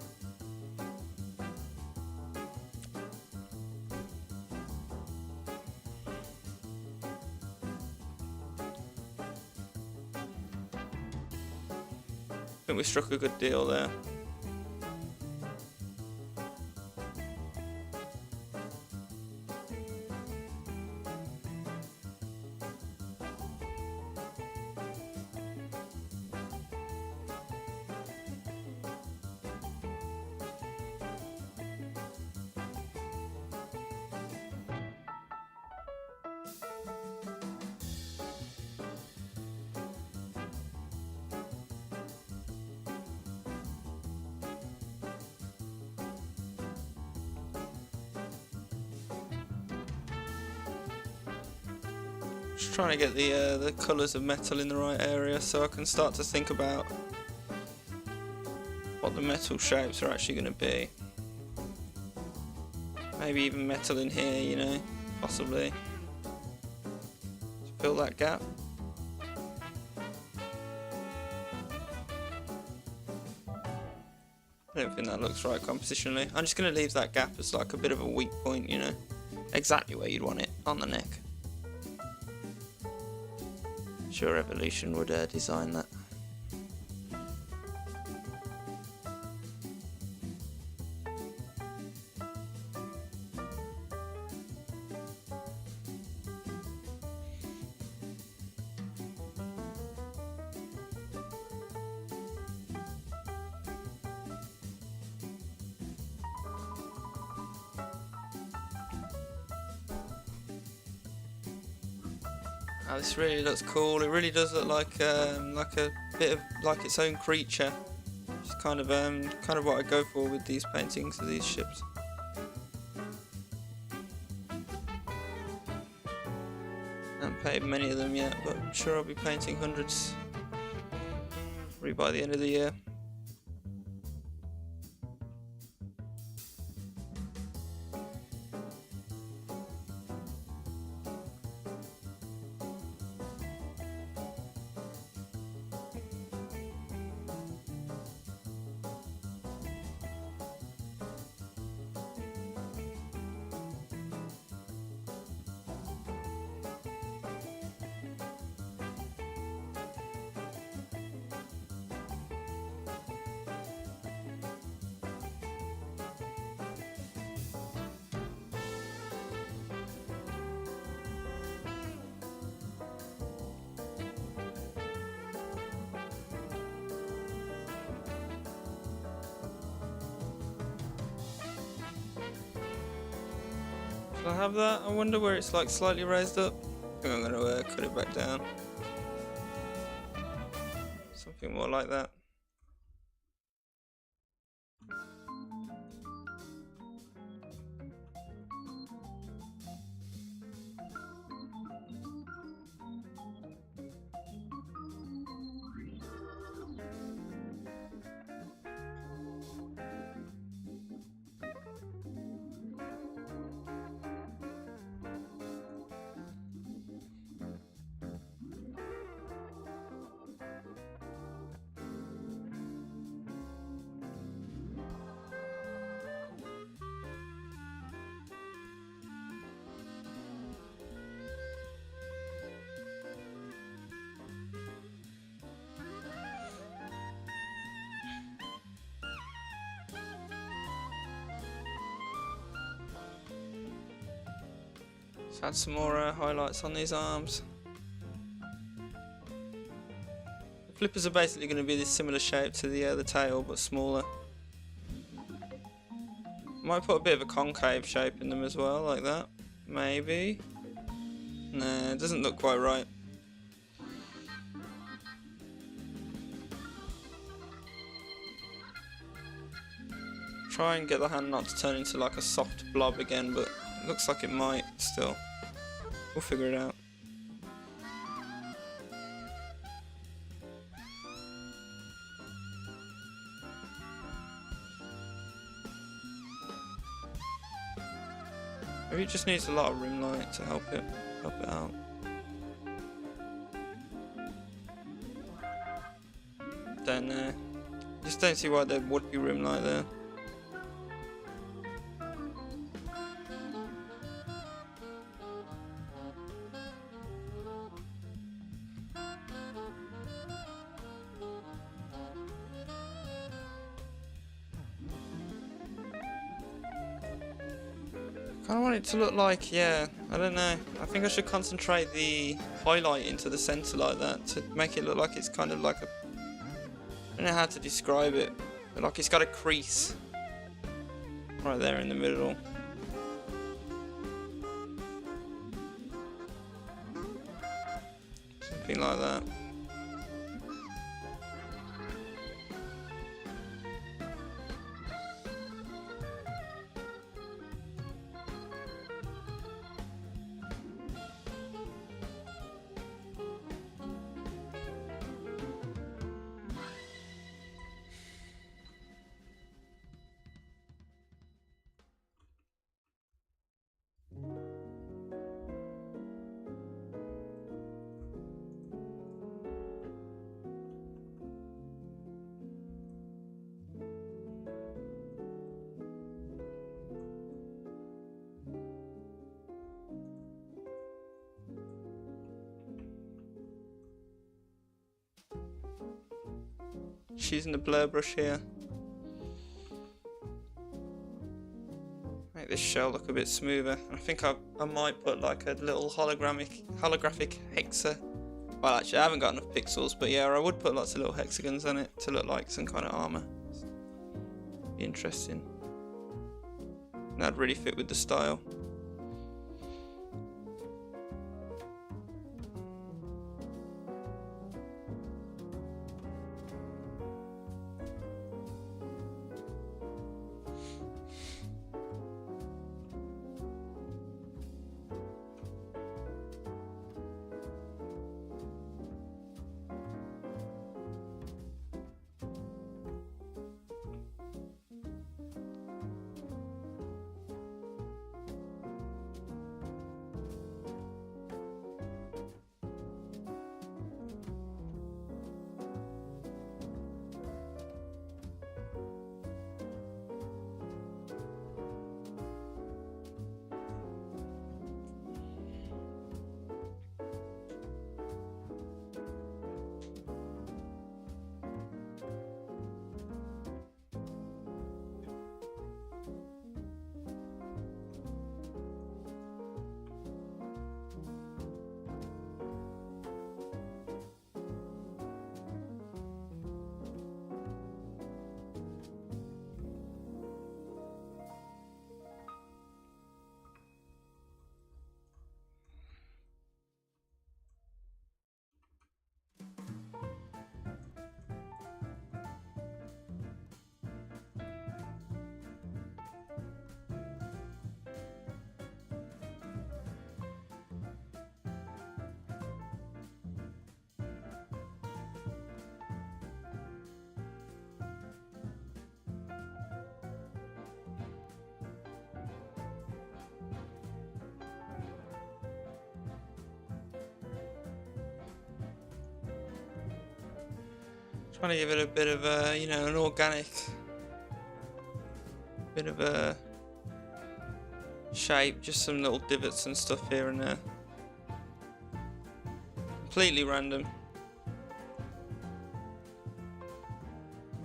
I think we struck a good deal there. Just trying to get the colours of metal in the right area so I can start to think about what the metal shapes are actually going to be. Maybe even metal in here, you know, possibly. To fill that gap. I don't think that looks right compositionally. I'm just going to leave that gap as like a bit of a weak point, you know. Exactly where you'd want it, on the neck. Sure, Evolution would design that. Oh, this really looks cool. It really does look like a bit of like its own creature. It's kind of what I go for with these paintings of these ships. I haven't painted many of them yet, but I'm sure I'll be painting hundreds probably by the end of the year. Can I have that? I wonder where it's like slightly raised up. I think I'm gonna cut it back down. Something more like that. Let's add some more highlights on these arms. The flippers are basically going to be this similar shape to the tail, but smaller. Might put a bit of a concave shape in them as well, like that. Maybe. Nah, it doesn't look quite right. Try and get the hand not to turn into like a soft blob again, but it looks like it might still. We'll figure it out. Maybe it just needs a lot of rim light to help it out. Then just don't see why there would be rim light there. I want it to look like, yeah, I don't know. I think I should concentrate the highlight into the center like that to make it look like it's kind of like a, I don't know how to describe it, but like it's got a crease right there in the middle. Something like that. Just using the blur brush here. Make this shell look a bit smoother. I think I might put like a little holographic hexa. Well, actually, I haven't got enough pixels, but yeah, I would put lots of little hexagons on it to look like some kind of armor. Be interesting. And that'd really fit with the style. Trying to give it a bit of a, you know, an organic bit of a shape, just some little divots and stuff here and there. Completely random.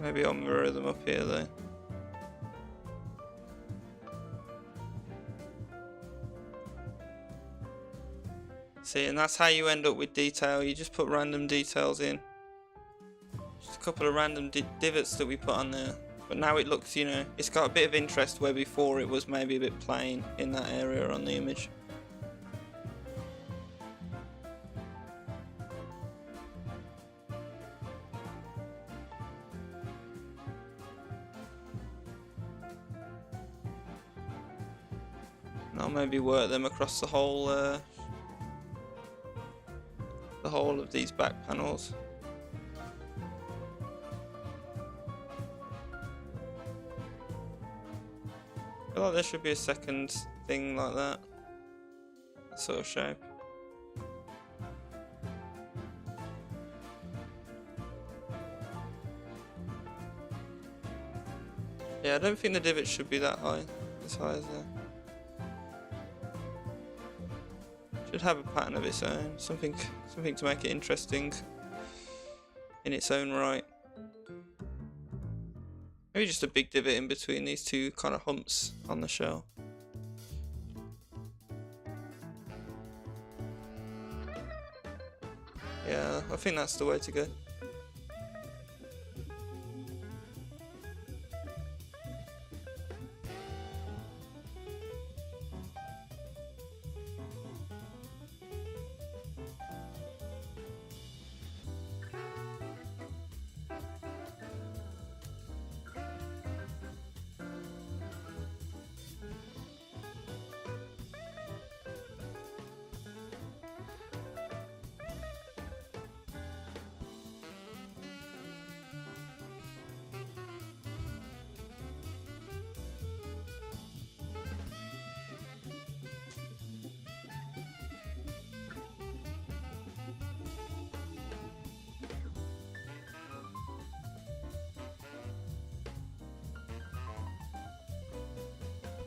Maybe I'll mirror them up here though. See, and that's how you end up with detail. You just put random details in. Just a couple of random divots that we put on there. But now it looks, you know, it's got a bit of interest where before it was maybe a bit plain in that area on the image. And I'll maybe work them across the whole of these back panels. I feel like there should be a second thing like that sort of shape. Yeah, I don't think the divot should be that high, as high as that. Should have a pattern of its own, something to make it interesting in its own right. Maybe just a big divot in between these two kind of humps on the shell. Yeah, I think that's the way to go.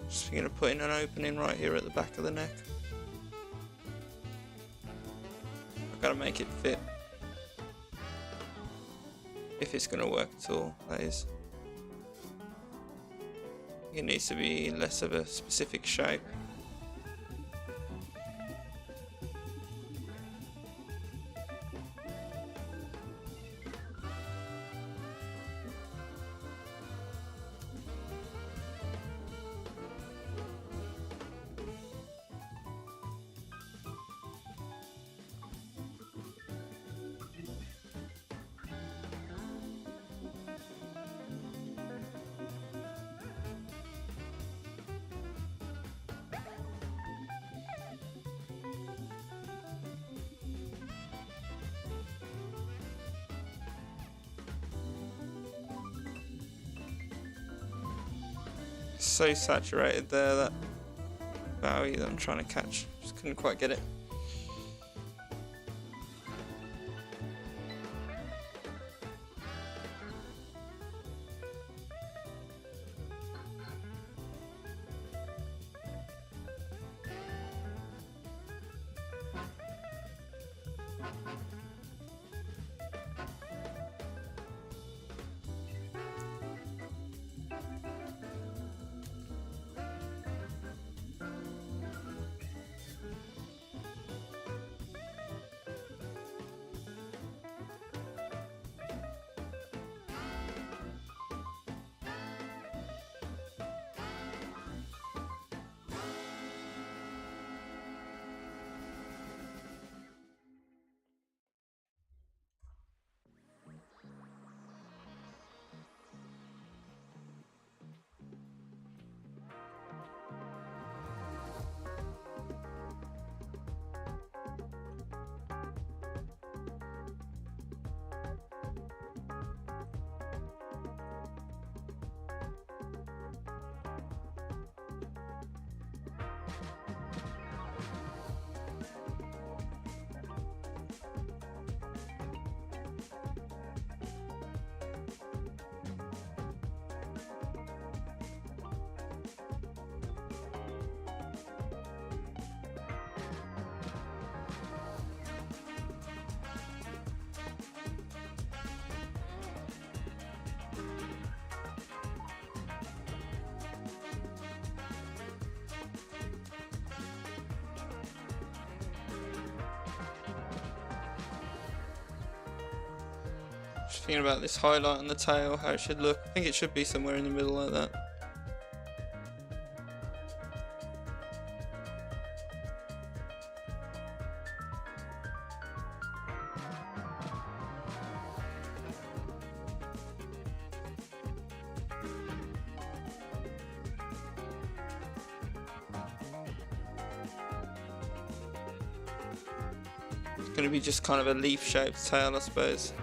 Just going to put in an opening right here at the back of the neck. I've got to make it fit. If it's going to work at all, that is. It needs to be less of a specific shape. So saturated there, that Bowie that I'm trying to catch. Just couldn't quite get it. thinking about this highlight on the tail, how it should look. I think it should be somewhere in the middle like that. It's going to be just kind of a leaf-shaped tail, I suppose.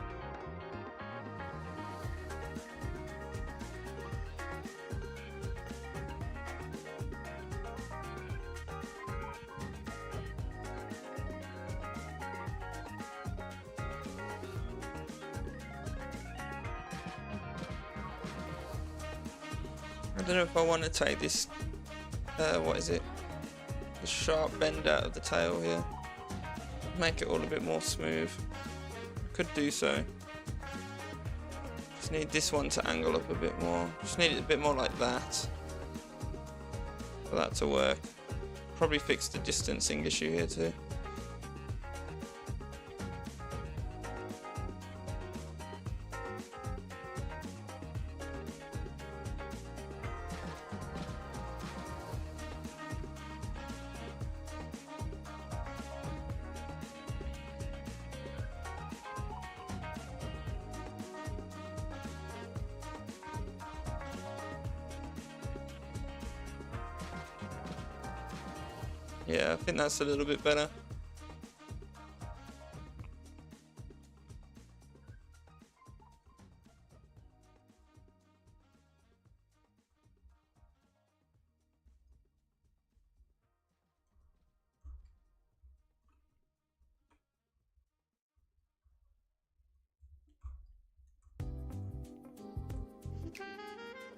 I don't know if I want to take this, what is it, the sharp bend out of the tail here. Make it all a bit more smooth. Could do so. Just need this one to angle up a bit more. Just need it a bit more like that for that to work. Probably fix the distancing issue here too. Yeah, I think that's a little bit better.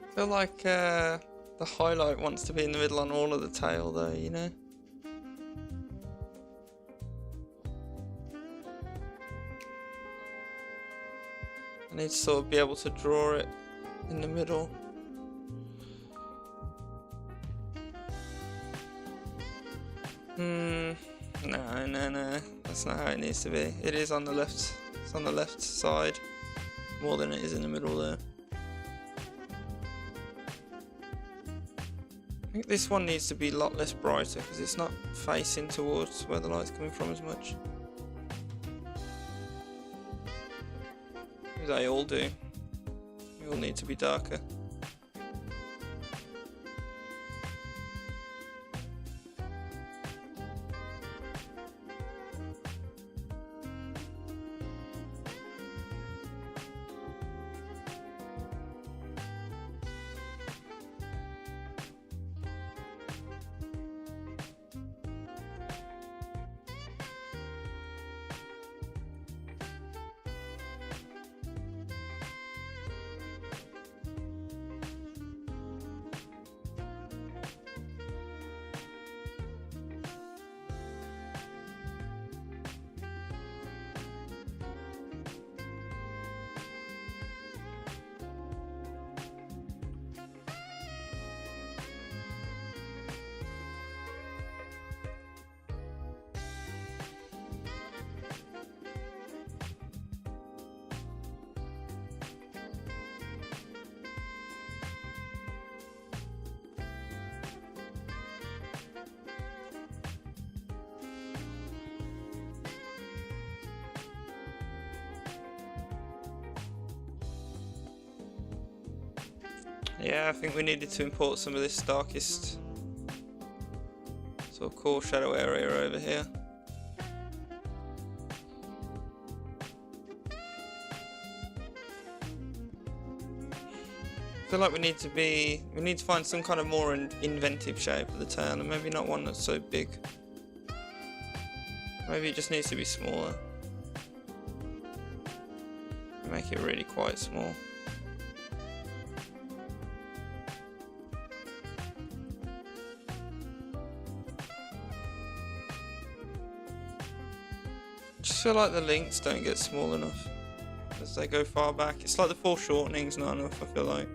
I feel like the highlight wants to be in the middle on all of the tail though, you know? I need to sort of be able to draw it in the middle. No, that's not how it needs to be. It is on the left, it's on the left side more than it is in the middle there. I think this one needs to be a lot less brighter because it's not facing towards where the light's coming from as much. They all do. They all need to be darker. Yeah, I think we needed to import some of this darkest sort of core shadow area over here. I feel like we need to find some kind of more inventive shape of the tail, and maybe not one that's so big. Maybe it just needs to be smaller. Make it really quite small. I just feel like the links don't get small enough as they go far back. It's like the foreshortening's not enough, I feel like.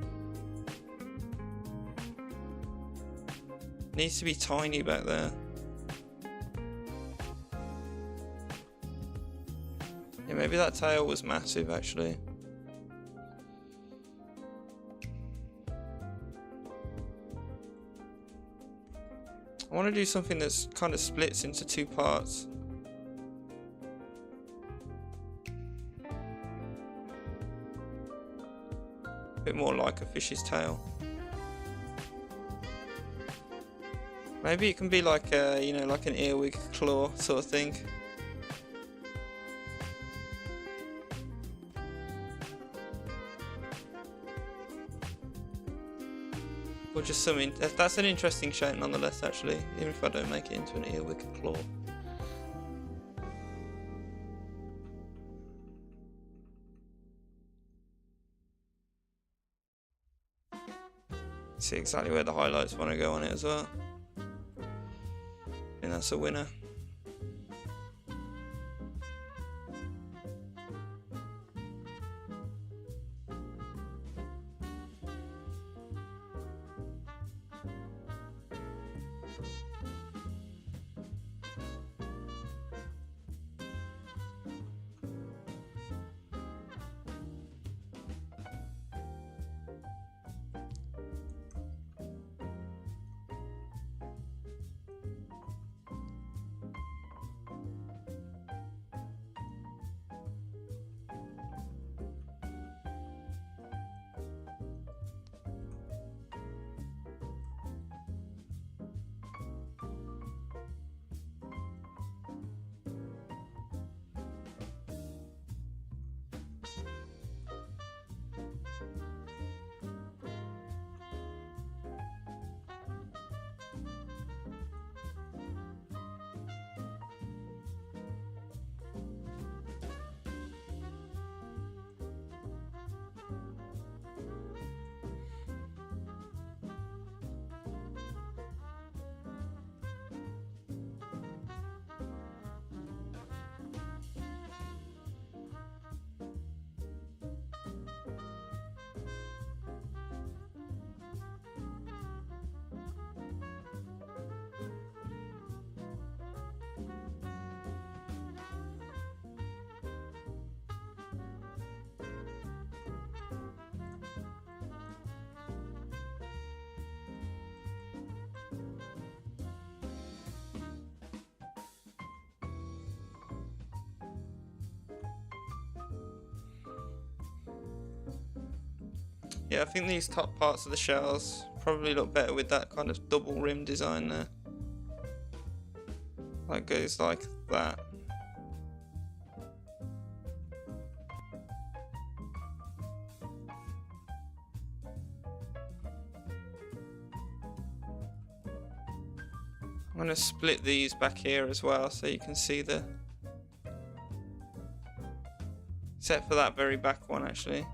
It needs to be tiny back there. Yeah, maybe that tail was massive actually. I want to do something that's kind of splits into two parts. A bit more like a fish's tail. Maybe it can be like a, you know, like an earwig claw sort of thing. Or just something, that's an interesting shape nonetheless actually, even if I don't make it into an earwig claw. See exactly where the highlights want to go on it as well. And that's a winner. Yeah, I think these top parts of the shells probably look better with that kind of double rim design there. That goes like that. I'm going to split these back here as well so you can see the... Except for that very back one actually.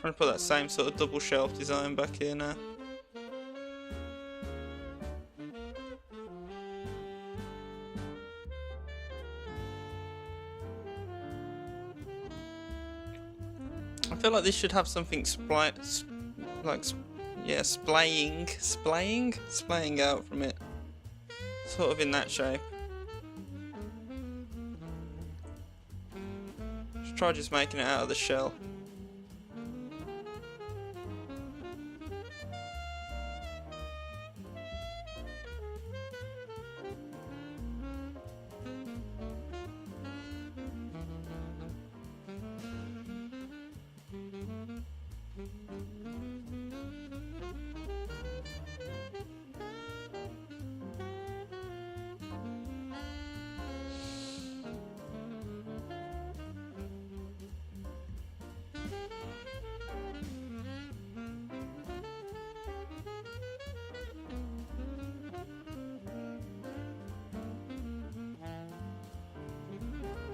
Trying to put that same sort of double shelf design back here now. I feel like this should have something splaying out from it. Sort of in that shape. Let's try just making it out of the shell.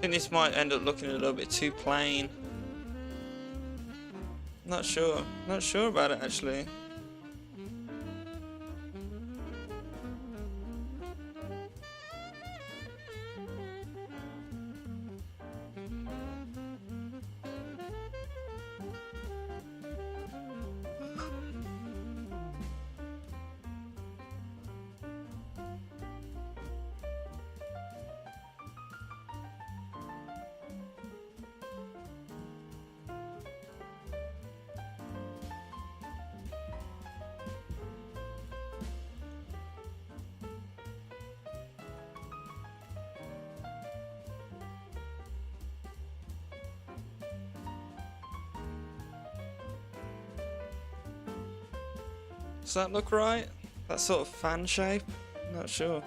I think this might end up looking a little bit too plain. Not sure. Not sure about it actually. Does that look right? That sort of fan shape? Not sure.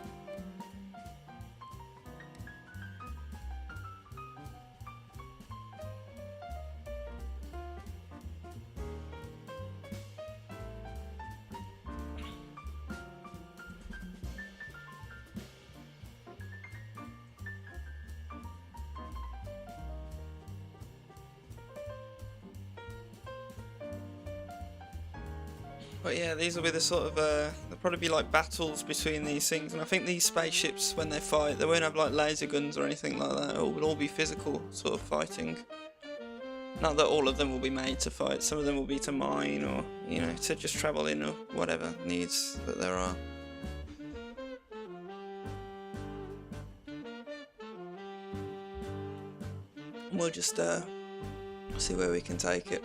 But yeah, these will be the sort of, there'll probably be like battles between these things, and I think these spaceships, when they fight, they won't have like laser guns or anything like that. It will all be physical sort of fighting. Not that all of them will be made to fight, some of them will be to mine or, you know, to just travel in or whatever needs that there are. And we'll just see where we can take it.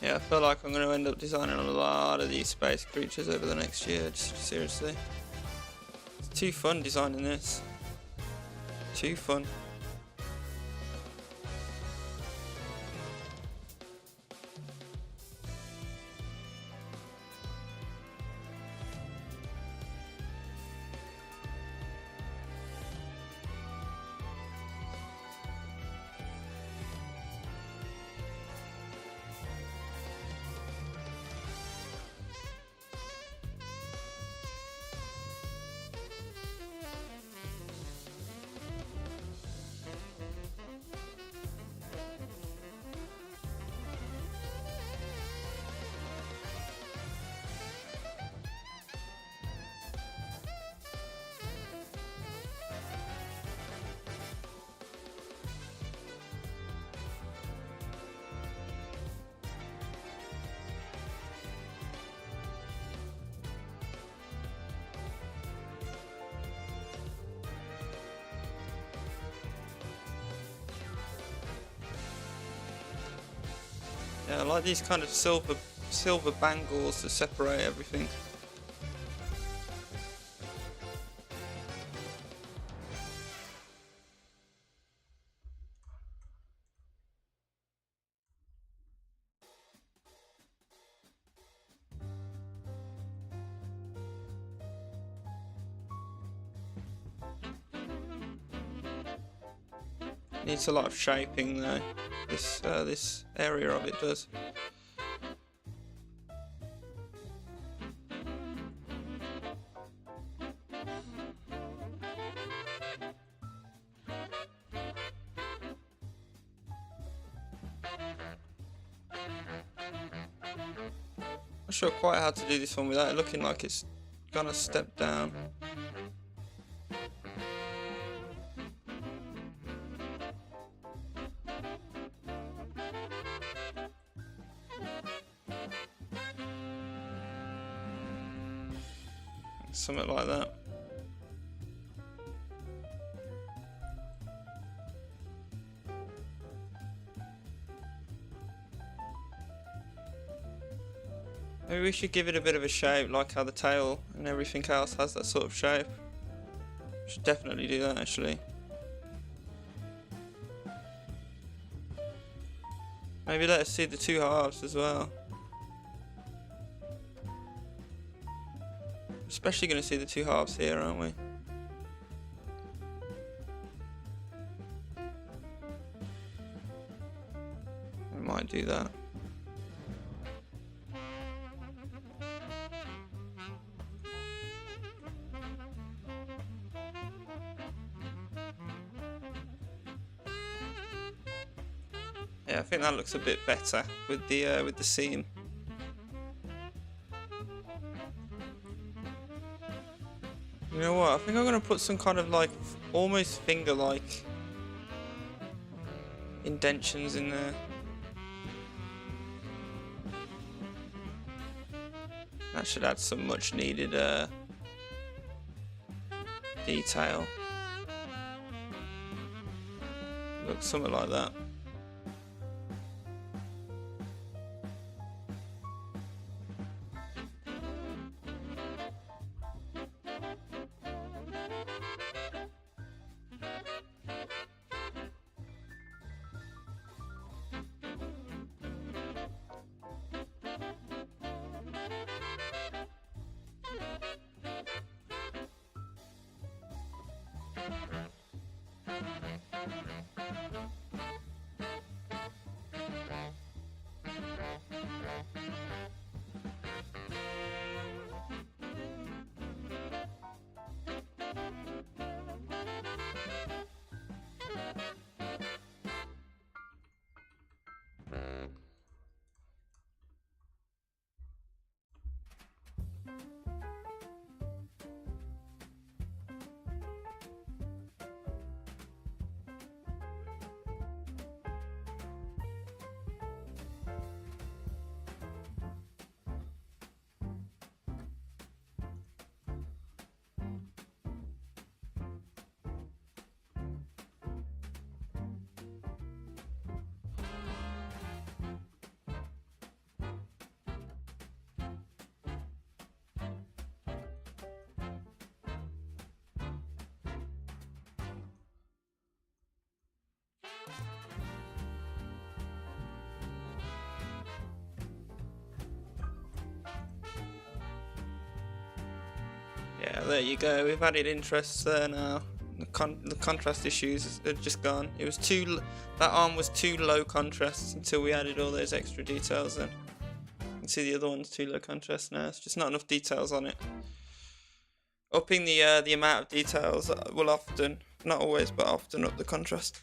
Yeah, I feel like I'm going to end up designing a lot of these space creatures over the next year, just seriously. It's too fun designing this. Too fun. Yeah, I like these kind of silver bangles to separate everything. Needs a lot of shaping though. This area of it does. Not sure quite how to do this one without it looking like it's gonna step down. Something like that. Maybe we should give it a bit of a shape, like how the tail and everything else has that sort of shape. We should definitely do that actually. Maybe let us see the two halves as well. Especially going to see the two halves here, aren't we? We might do that. Yeah, I think that looks a bit better with the seam. You know what? I think I'm gonna put some kind of like almost finger-like indentions in there. That should add some much needed detail. Looks something like that. Yeah, there you go. We've added interests there now. The contrast issues are just gone. It was that arm was too low contrast until we added all those extra details in. You can see the other one's too low contrast now. It's just not enough details on it. Upping the amount of details will often, not always, but often up the contrast.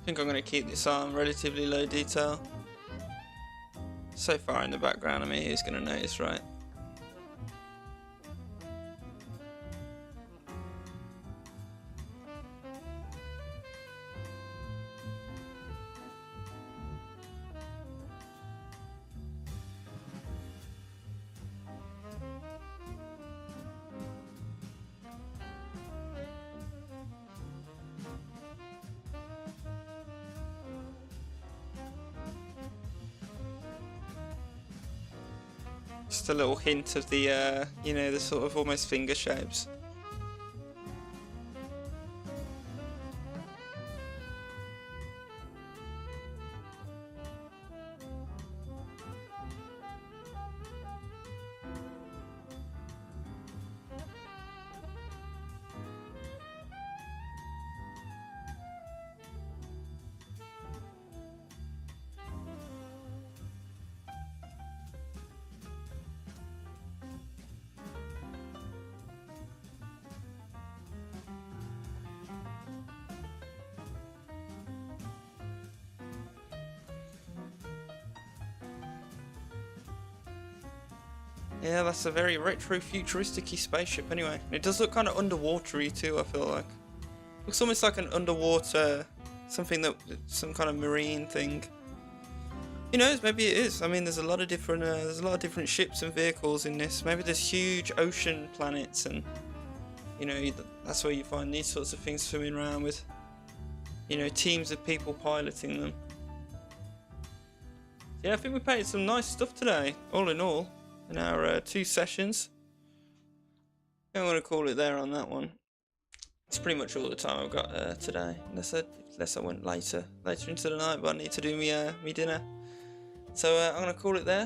I think I'm going to keep this on relatively low detail. So far in the background, I mean, who's going to notice, right? Just a little hint of the, you know, the sort of almost finger shapes. Yeah, that's a very retro-futuristic-y spaceship anyway. It does look kind of underwatery too, I feel like. Looks almost like an underwater, something that, some kind of marine thing. Who knows, maybe it is. I mean, there's a lot of different ships and vehicles in this. Maybe there's huge ocean planets and, you know, that's where you find these sorts of things swimming around with, you know, teams of people piloting them. Yeah, I think we painted some nice stuff today, all in all. In our 2 sessions. I'm going to call it there on that one. It's pretty much all the time I've got today, unless I went later into the night, but I need to do me dinner. So I'm going to call it there.